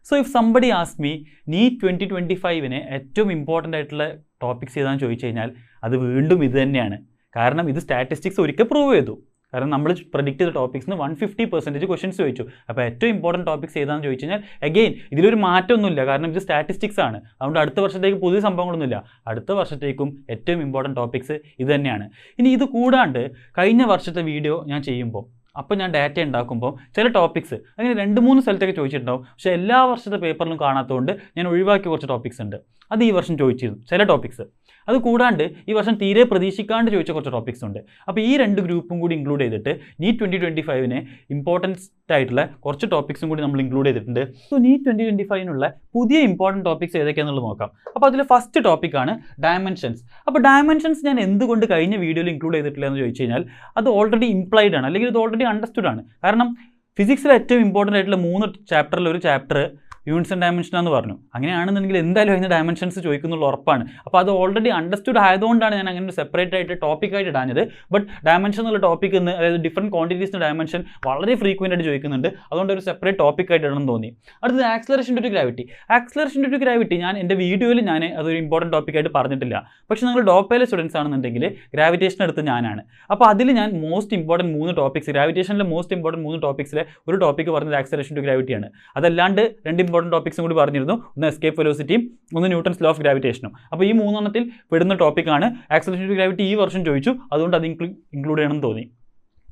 So if somebody ask me NEET 2025 ഏറ്റവും ഇമ്പോർട്ടൻ്റ് ആയിട്ടുള്ള ടോപ്പിക്സ് ഏതാണെന്ന് ചോദിച്ചു കഴിഞ്ഞാൽ അത് വീണ്ടും ഇത് തന്നെയാണ്. കാരണം ഇത് സ്റ്റാറ്റിസ്റ്റിക്സ് ഒരിക്കൽ പ്രൂവ് ചെയ്തു. കാരണം നമ്മൾ പ്രഡിക്റ്റ് ചെയ്ത ടോപ്പിക്സിന് 150% ക്വസ്റ്റൻസ് ചോദിച്ചു. അപ്പോൾ ഏറ്റവും ഇമ്പോർട്ടൻറ്റ് ടോപ്പിക്സ് ഏതാണെന്ന് ചോദിച്ചു കഴിഞ്ഞാൽ അഗെയിൻ ഇതിലൊരു മാറ്റമൊന്നുമില്ല. കാരണം ഇത് സ്റ്റാറ്റിസ്റ്റിക്സ് ആണ്. അതുകൊണ്ട് അടുത്ത വർഷത്തേക്ക് പുതിയ സംഭവങ്ങളൊന്നുമില്ല. അടുത്ത വർഷത്തേക്കും ഏറ്റവും ഇമ്പോർട്ടൻറ്റ് ടോപ്പിക്സ് ഇത് തന്നെയാണ്. ഇനി ഇത് കൂടാണ്ട് കഴിഞ്ഞ വർഷത്തെ വീഡിയോ ഞാൻ ചെയ്യുമ്പോൾ അപ്പോൾ ഞാൻ ഡാറ്റ ഉണ്ടാക്കുമ്പോൾ ചില ടോപ്പിക്സ് അങ്ങനെ 2-3 സ്ഥലത്തൊക്കെ ചോദിച്ചിട്ടുണ്ടാവും. പക്ഷേ എല്ലാ വർഷത്തെ പേപ്പറിലും കാണാത്തതുകൊണ്ട് ഞാൻ ഒഴിവാക്കിയ കുറച്ച് ടോപ്പിക്സ് ഉണ്ട്. അത് ഈ വർഷം ചോദിച്ചിരുന്നു ചില ടോപ്പിക്സ്. അത് കൂടാണ്ട് ഈ വർഷം തീരെ പ്രതീക്ഷിക്കാണ്ട് ചോദിച്ച കുറച്ച് ടോപ്പിക്സ് ഉണ്ട്. അപ്പോൾ ഈ 2 ഗ്രൂപ്പും കൂടി ഇൻക്ലൂഡ് ചെയ്തിട്ട് നീറ്റ് 2025 ഇമ്പോർട്ടൻസ് ആയിട്ടുള്ള കുറച്ച് ടോപ്പിക്സും കൂടി നമ്മൾ ഇൻക്ലൂഡ് ചെയ്തിട്ടുണ്ട്. സോ നീറ്റ് 2025 പുതിയ ഇമ്പോർട്ടൻറ്റ് ടോപ്പിക്സ് ഏതൊക്കെയാണെന്നുള്ളത് നോക്കാം. അപ്പോൾ അതിൽ ഫസ്റ്റ് ടോപ്പിക്കാണ് ഡയമെൻഷൻസ്. അപ്പോൾ ഡയമെൻഷൻസ് ഞാൻ എന്തുകൊണ്ട് കഴിഞ്ഞ വീഡിയോയിൽ ഇൻക്ലൂഡ് ചെയ്തിട്ടില്ല എന്ന് ചോദിച്ചു കഴിഞ്ഞാൽ അത് ഓൾറെഡി ഇംപ്ലൈഡ് ആണ്, അല്ലെങ്കിൽ ഇത് ഓൾറെഡി അണ്ടർസ്റ്റുഡ് ആണ്. കാരണം ഫിസിക്സിലെ ഏറ്റവും ഇമ്പോർട്ടൻ്റ് ആയിട്ടുള്ള 3 ചാപ്റ്ററിൽ ഒരു ചാപ്റ്റർ യൂണിറ്റ്സ് ആൻഡ് ഡയമെൻഷൻ എന്ന് പറഞ്ഞു. അങ്ങനെയാണെന്നുണ്ടെങ്കിൽ എന്തായാലും അതിന് ഡയമെൻഷൻസ് ചോദിക്കുന്നുള്ള ഉറപ്പാണ്. അപ്പോൾ അത് ഓൾറെഡി അണ്ടർസ്റ്റുഡ് ആയതുകൊണ്ടാണ് ഞാൻ അങ്ങനെ ഒരു സെപ്പറേറ്റ് ആയിട്ട് ടോപ്പിക്കായിട്ട് ഇടാഞ്ഞത്. ബട്ട് ഡയമെൻഷൻ എന്നുള്ള ടോപ്പിക്ക് അതായത് ഡിഫറൻറ്റ് ക്വാണ്ടിറ്റീസിൻ്റെ ഡയമെൻഷൻ വളരെ ഫ്രീക്വൻ്റ് ആയിട്ട് ചോദിക്കുന്നുണ്ട്. അതുകൊണ്ട് ഒരു സെപ്പറേറ്റ് ടോപ്പിക്കായിട്ട് ഇടണം തോന്നി. അടുത്തത് acceleration due to gravity. Acceleration due to gravity ഞാൻ എൻ്റെ വീഡിയോയിൽ ഞാൻ അതൊരു ഇമ്പോർട്ടൻറ്റ് ടോപ്പിക്കായിട്ട് പറഞ്ഞിട്ടില്ല. പക്ഷേ നിങ്ങൾ ഡോപ്പയിലെ സ്റ്റുഡൻസ് ആണെന്നുണ്ടെങ്കിൽ ഗ്രാവിറ്റേഷൻ എടുത്ത് ഞാനാണ്. അപ്പോൾ അതിൽ ഞാൻ മോസ്റ്റ് ഇമ്പോർട്ടൻറ്റ് 3 ടോപ്പിക്സ്, ഗ്രാവിറ്റേഷനിലെ മോസ്റ്റ് ഇമ്പോർട്ടൻറ്റ് 3 ടോപ്പിക്സിലെ ഒരു ടോപ്പിക്ക് പറഞ്ഞത് ആക്സലറേഷൻ ടു ഗ്രാവിറ്റിയാണ്. അതല്ലാണ്ട് 2 ഇമ്പോർട്ടൻറ്റ് ടോപ്പിക്സും കൂടി പറഞ്ഞിരുന്നു. ഒന്ന് എസ്കേപ്പ് വെലോസിറ്റിയും ഒന്ന് ന്യൂട്ടൺസ് ലോ ഓഫ് ഗ്രാവിറ്റേഷനും. അപ്പോൾ ഈ 3 എണ്ണത്തിൽ പെടുന്ന ടോപ്പിക്കാണ്. ആക്സലറേഷൻ ടു ഗ്രാവിറ്റി ഈ വർഷം ചോദിച്ചു, അതുകൊണ്ട് അത് ഇൻക്ലൂഡ് ചെയ്യണമെന്ന് തോന്നി.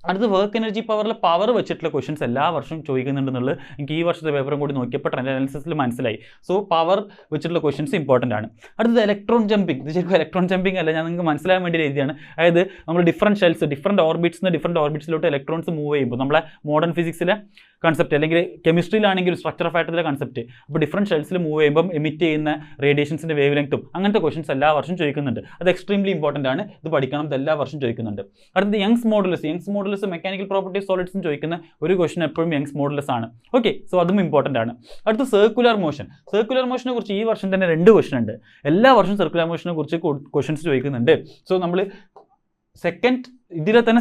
അടുത്ത് വർക്ക് എനർജി പവറിൽ പവർ വെച്ചിട്ടുള്ള ക്വസ്റ്റൻസ് എല്ലാ വർഷവും ചോദിക്കുന്നുണ്ടെന്നുള്ളത് എനിക്ക് ഈ വർഷത്തെ പേപ്പറും കൂടി നോക്കിയപ്പോൾ ട്രെൻഡ് അനാലിസിസിൽ മനസ്സിലായി. സോ പവർ വെച്ചിട്ടുള്ള ക്വസ്റ്റൻസ് ഇമ്പോർട്ടൻ്റ് ആണ്. അടുത്തത് ഇലക്ട്രോൺ ജമ്പിങ്. ഇത് ശരിക്കും ഇലക്ട്രോൺ ജമ്പിങ് അല്ല, ഞാൻ നിങ്ങൾക്ക് മനസ്സിലാകാൻ വേണ്ടി എഴുതിയാണ്. അതായത് നമ്മൾ ഡിഫറൻറ്റ് ഷെൽസ് ഡിഫറൻറ്റ് ഓർബിറ്റ്സിലോട്ട് ഇലക്ട്രോൺസ് മൂവ് ചെയ്യുമ്പോൾ നമ്മളെ മോഡേൺ ഫിസിക്സിലെ കൺസെപ്റ്റ് അല്ലെങ്കിൽ കെമിസ്ട്രിയിലാണെങ്കിൽ സ്ട്രക്ചർ ഓഫ് ആറ്റത്തിലെ കൺസെപ്റ്റ്. അപ്പോൾ ഡിഫറൻറ്റ് ഷെൽസിൽ മൂവ് ചെയ്യുമ്പോൾ എമിറ്റ് ചെയ്യുന്ന റേഡിയേഷൻസിൻ്റെ വേവ് ലെങ്ത്തും അങ്ങനത്തെ ക്വസ്റ്റൻസ് എല്ലാ വർഷവും ചോദിക്കുന്നുണ്ട്. അത് എക്സ്ട്രീംലി ഇമ്പോർട്ടൻ്റ് ആണ്, ഇത് പഠിക്കണം, ഇത് എല്ലാ വർഷവും ചോദിക്കുന്നുണ്ട്. അടുത്തത് യങ്സ് മോഡുലസ് മെക്കാനിക്കൽ പ്രോപ്പർട്ടീസ് സോളിഡ്സും ചോദിക്കുന്ന ഒരു ക്വസ്റ്റൻ എപ്പോഴും യങ്സ് മോഡുലസ് ആണ്. ഓക്കെ, സോ അതും ഇമ്പോർട്ടൻ്റ് ആണ്. അടുത്ത സർക്കുലർ മോഷനെ കുറിച്ച് ഈ വർഷം തന്നെ 2 ക്വസ്റ്റൻ ഉണ്ട്. എല്ലാ വർഷവും സർക്കുലർ മോഷനെ കുറിച്ച് ക്വസ്റ്റൻസ് ചോദിക്കുന്നുണ്ട്. സോ നമ്മൾ ഇതിലെ തന്നെ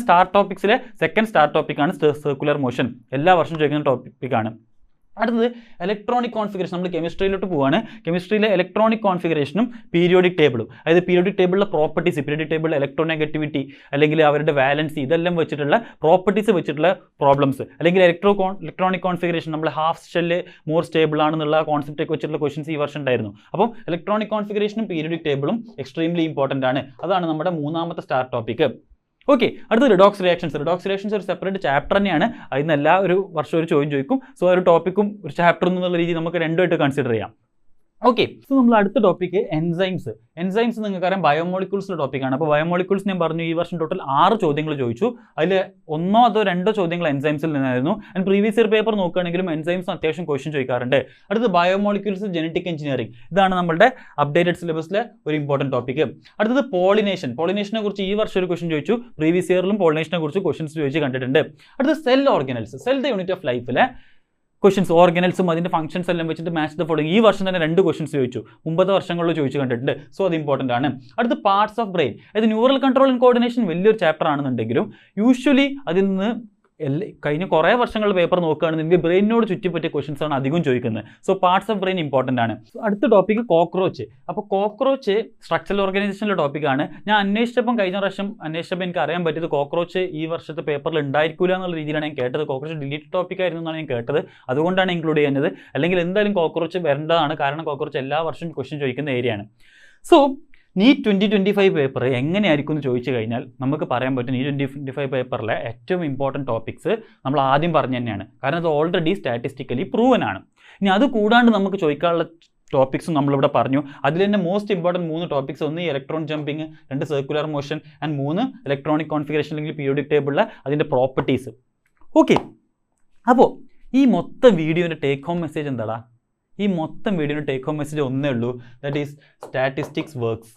സെക്കൻഡ് സ്റ്റാർ ടോപ്പിക്കാണ് സർക്കുലർ മോഷൻ. എല്ലാ വർഷവും ചോദിക്കുന്ന ടോപ്പിക്കാണ്. അടുത്തത് ഇലക്ട്രോണിക് കോൺഫിഗറേഷൻ. നമ്മൾ കെമിസ്ട്രിയിലോട്ട് പോവുകയാണ്. കെമിസ്ട്രിയിലെ ഇലക്ട്രോണിക് കോൺഫിഗറേഷനും പീരിയോഡിക് ടേബിളും, അതായത് പീരിയോഡിക് ടേബിളിലെ പ്രോപ്പർട്ടീസ്, പീരിയോഡിക് ടേബിളിലെ ഇലക്ട്രോനെഗറ്റിവിറ്റി അല്ലെങ്കിൽ അവരുടെ വാലൻസി, ഇതെല്ലാം വെച്ചിട്ടുള്ള പ്രോപ്പർട്ടീസ് വെച്ചിട്ടുള്ള പ്രോബ്ലംസ്, അല്ലെങ്കിൽ ഇലക്ട്രോണിക് കോൺഫിഗറേഷൻ നമ്മൾ ഹാഫ് ഷെല്ല് മോർ സ്റ്റേബിൾ ആണെന്നുള്ള കോൺസെപ്റ്റ് ഒക്കെ വെച്ചിട്ടുള്ള ക്വസ്റ്റൻസ് ഈ വർഷം ഉണ്ടായിരുന്നു. അപ്പം ഇലക്ട്രോണിക് കോൺഫിഗറേഷനും പീരിയോഡിക് ടേബിളും എക്സ്ട്രീംലി ഇമ്പോർട്ടൻ്റ് ആണ്. അതാണ് നമ്മുടെ 3ാമത്തെ സ്റ്റാർ ടോപ്പിക്ക്. ഓക്കെ, അടുത്ത റിഡോക്സ് റിയാക്ഷൻസ് ഒരു സെപ്പറേറ്റ് ചാപ്റ്റർ തന്നെയാണ്. അതിന് എല്ലാ ഒരു വർഷം ഒരു ചോദിക്കും. സോ ഒരു ടോപ്പിക്കും ഒരു ചാപ്റ്റർ എന്നുള്ള രീതിയിൽ നമുക്ക് 2ആയിട്ട് കൺസിഡർ ചെയ്യാം. ഓക്കെ, സോ നമ്മൾ അടുത്ത ടോപ്പിക്ക് എൻസൈംസ്. നിങ്ങൾക്കറിയാം ബയോമോളിക്യൂൾസിൻ്റെ ടോപ്പിക്കാണ്. അപ്പോൾ ബയോമോളിക്യൂൾസ് ഞാൻ പറഞ്ഞു ഈ വർഷം ടോട്ടൽ 6 ചോദ്യങ്ങൾ ചോദിച്ചു. അതിൽ 1 അതോ 2 ചോദ്യങ്ങൾ എൻസൈംസിൽ നിന്നായിരുന്നു. ആൻഡ് പ്രീവിയസ് ഇയർ പേപ്പർ നോക്കുകയാണെങ്കിലും എൻസൈംസ് അത്യാവശ്യം ക്വസ്റ്റ്യൻ ചോദിക്കാറുണ്ട്. അടുത്ത് ബയോമോളിക്യൂൾസ് ജനറ്റിക് എഞ്ചിനീയറിംഗ്. ഇതാണ് നമ്മുടെ അപ്ഡേറ്റഡ് സിലബസിലെ ഒരു ഇമ്പോർട്ടൻറ്റ് ടോപ്പിക്ക്. അടുത്തത് പോളിനേഷനെ കുറിച്ച് ഈ വർഷം ഒരു ക്വസ്റ്റ്യൻ ചോദിച്ചു. പ്രീവിയസ് ഇയറിലും പോളിനേഷനെ കുറിച്ച് ക്വസ്റ്റ്യൻസ് ചോദിച്ച് കണ്ടിട്ടുണ്ട്. അടുത്ത സെൽ ദ യൂണിറ്റ് ഓഫ് ലൈഫിലെ ക്വസ്റ്റൻസ്, ഓർഗനൽസും അതിൻ്റെ ഫംഗ്ഷൻസ് എല്ലാം വെച്ചിട്ട് മാച്ച് ദ ഫോളോയിങ്. ഈ വർഷം തന്നെ 2 ക്വസ്റ്റൻസ് ചോദിച്ചു, മുമ്പത്തെ വർഷങ്ങളിൽ ചോദിച്ചു കണ്ടിട്ടുണ്ട്. സോ അത് ഇമ്പോർട്ടൻ്റ് ആണ്. അടുത്ത പാർട്സ് ഓഫ് ബ്രെയിൻ, അതായത് ന്യൂറൽ കൺട്രോൾ ആൻഡ് കോർഡിനേഷൻ വലിയൊരു ചാപ്റ്റർ ആണെന്നുണ്ടെങ്കിലും യൂഷ്വലി അതിൽ നിന്ന് കഴിഞ്ഞ കുറേ വർഷങ്ങളുടെ പേപ്പർ നോക്കുകയാണെന്നുണ്ടെങ്കിൽ ബ്രെയിനോട് ചുറ്റിപ്പറ്റിയ ക്വസ്റ്റൻസ് ആണ് അധികം ചോദിക്കുന്നത്. So parts of brain important ആണ്. അടുത്ത ടോപ്പിക്ക് കോക്രോച്ച്. അപ്പോൾ കോക്രോച്ച് സ്ട്രക്ചറൽ ഓർഗനൈസേഷനിലെ ടോപ്പിക്കാണ്. ഞാൻ കഴിഞ്ഞ പ്രാവശ്യം അന്വേഷിച്ചപ്പോൾ എനിക്ക് അറിയാൻ പറ്റിയത് കോക്രോച്ച് ഈ വർഷത്തെ പേപ്പറിൽ ഉണ്ടായിരിക്കില്ല എന്നുള്ള രീതിയിലാണ് ഞാൻ കേട്ടത്. കോക്രോച്ച് ഡിലീറ്റ് ടോപ്പിക് ആയിരുന്നു എന്നാണ് ഞാൻ കേട്ടത്. അതുകൊണ്ടാണ് ഇൻക്ലൂഡ് ചെയ്യുന്നത്. അല്ലെങ്കിൽ എന്തായാലും കോക്രോച്ച് വരേണ്ടതാണ്, കാരണം കോക്രോച്ച് എല്ലാ വർഷവും ക്വസ്റ്റ്യൻ ചോദിക്കുന്ന ഏരിയയാണ്. സോ നീറ്റ് 2025 പേപ്പർ എങ്ങനെയായിരിക്കും എന്ന് ചോദിച്ചു കഴിഞ്ഞാൽ നമുക്ക് പറയാൻ പറ്റും നീറ്റ് 2025 പേപ്പറിലെ ഏറ്റവും ഇമ്പോർട്ടൻറ്റ് ടോപ്പിക്സ് നമ്മൾ ആദ്യം പറഞ്ഞു തന്നെയാണ്. കാരണം അത് ഓൾറെഡി സ്റ്റാറ്റിസ്റ്റിക്കലി പ്രൂവൻ ആണ്. ഇനി അത് കൂടാണ്ട് നമുക്ക് ചോദിക്കാനുള്ള ടോപ്പിക്സും നമ്മളിവിടെ പറഞ്ഞു. അതിൽ തന്നെ most important 3 topics, 1 electron jumping, 2 circular motion and 3 electronic configuration അല്ലെങ്കിൽ പീരിയോഡിക് ടേബിളിലെ അതിൻ്റെ പ്രോപ്പർട്ടീസ്. ഓക്കെ, അപ്പോൾ ഈ മൊത്തം വീഡിയോൻ്റെ ടേക്ക് ഹോം മെസ്സേജ് എന്താടാ? ഈ മൊത്തം വീഡിയോയുടെ ടേക്ക് ഹോം മെസ്സേജ് ഒന്നേ ഉള്ളൂ, that is statistics works.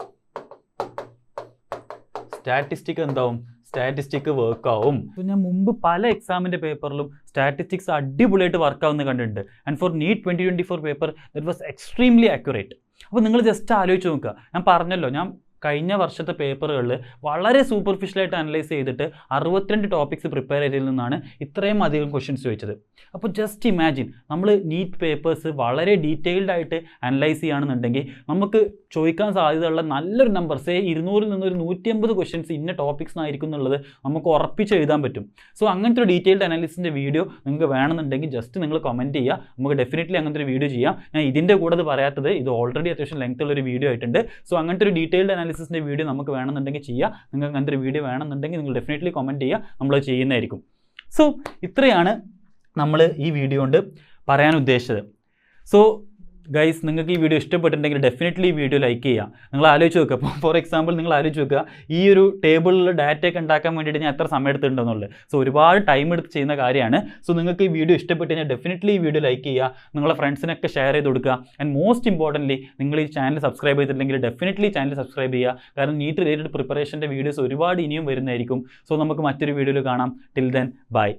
Statistic വർക്കാവും. ഞാൻ മുമ്പ് പല എക്സാമിൻ്റെ പേപ്പറിലും സ്റ്റാറ്റിസ്റ്റിക്സ് അടിപൊളിയായിട്ട് വർക്കാവുന്ന കണ്ടിട്ടുണ്ട്. And for NEET 2024 paper that was extremely accurate. അപ്പോൾ നിങ്ങൾ ജസ്റ്റ് ആലോചിച്ച് നോക്കുക. ഞാൻ പറഞ്ഞല്ലോ, ഞാൻ കഴിഞ്ഞ വർഷത്തെ പേപ്പറുകളിൽ വളരെ സൂപ്പർഫിഷ്യലായിട്ട് അനലൈസ് ചെയ്തിട്ട് 62 ടോപ്പിക്സ് പ്രിപ്പയർ ചെയ്തതിൽ നിന്നാണ് ഇത്രയും അധികം ക്വസ്റ്റ്യൻസ് ചോദിച്ചത്. അപ്പോൾ ജസ്റ്റ് ഇമാജിൻ, നമ്മൾ നീറ്റ് പേപ്പേഴ്സ് വളരെ ഡീറ്റെയിൽഡ് ആയിട്ട് അനലൈസ് ചെയ്യുകയാണെന്നുണ്ടെങ്കിൽ നമുക്ക് ചോദിക്കാൻ സാധ്യതയുള്ള നല്ലൊരു നമ്പർ, 200-ൽ നിന്ന് ഒരു 150 ക്വസ്റ്റ്യൻസ് ഇന്ന ടോപ്പിക്സ് ആയിരിക്കും എന്നുള്ളത് നമുക്ക് ഉറപ്പിച്ച് എഴുതാൻ പറ്റും. സോ അങ്ങനത്തെ ഒരു ഡീറ്റെയിൽഡ് അനാലിസിൻ്റെ വീഡിയോ നിങ്ങൾക്ക് വേണമെന്നുണ്ടെങ്കിൽ ജസ്റ്റ് നിങ്ങൾ കമൻറ്റ് ചെയ്യുക. നമുക്ക് ഡെഫിനറ്റ്ലി അങ്ങനത്തെ ഒരു വീഡിയോ ചെയ്യാം. ഞാൻ ഇതിൻ്റെ കൂടെ പറയാത്തത്, ഇത് ഓൾറെഡി അത്യാവശ്യം ലെങ്ത് ഉള്ളൊരു വീഡിയോ ആയിട്ടുണ്ട്. സോ അങ്ങനത്തെ ഒരു ഡീറ്റെയിൽഡ് അനാലിസിൻ്റെ വീഡിയോ നമുക്ക് വേണമെന്നുണ്ടെങ്കിൽ ചെയ്യാം. നിങ്ങൾക്ക് അങ്ങനത്തെ ഒരു വീഡിയോ വേണമെന്നുണ്ടെങ്കിൽ നിങ്ങൾ ഡെഫിനറ്റ്ലി കമൻറ്റ് ചെയ്യുക, നമ്മൾ ചെയ്യുന്നതായിരിക്കും. സോ ഇത്രയാണ് നമ്മൾ ഈ വീഡിയോ കൊണ്ട് പറയാൻ ഉദ്ദേശിച്ചത്. സോ ഗൈസ്, നിങ്ങൾക്ക് ഈ വീഡിയോ ഇഷ്ടപ്പെട്ടിട്ടുണ്ടെങ്കിൽ ഡെഫിനറ്റ്ലി ഈ വീഡിയോ ലൈക്ക് ചെയ്യുക. നിങ്ങൾ ആലോചിച്ച് നോക്കുക, ഇപ്പോൾ ഫോർ എക്സാമ്പിൾ നിങ്ങൾ ആലോചിച്ച് നോക്കുക, ഈ ഒരു ടേബിളിൽ ഡാറ്റയൊക്കെ ഉണ്ടാക്കാൻ വേണ്ടിയിട്ട് ഞാൻ എത്ര സമയം എടുത്തിട്ടുണ്ടെന്നുള്ളത്. സോ ഒരുപാട് ടൈം എടുത്ത് ചെയ്യുന്ന കാര്യമാണ്. സോ നിങ്ങൾക്ക് ഈ വീഡിയോ ഇഷ്ടപ്പെട്ട് കഴിഞ്ഞാൽ ഡെഫിനറ്റ്ലി ഈ വീഡിയോ ലൈക്ക് ചെയ്യുക, നിങ്ങളുടെ ഫ്രണ്ട്സിനൊക്കെ ഷെയർ ചെയ്ത് കൊടുക്കുക. ആൻഡ് മോസ്റ്റ് ഇമ്പോർട്ടൻ്റ്ലി നിങ്ങൾ ഈ ചാനൽ സബ്സ്ക്രൈബ് ചെയ്തിട്ടുണ്ടെങ്കിൽ ഡെഫിനറ്റ്ലി ചാനൽ സബ്സ്ക്രൈബ് ചെയ്യുക. കാരണം നീറ്റ് റിലേറ്റഡ് പ്രിപ്പറേഷൻ്റെ വീഡിയോസ് ഒരുപാട് ഇനിയും വരുന്നതായിരിക്കും. സോ നമുക്ക് മറ്റൊരു വീഡിയോയിൽ കാണാം. Till then bye.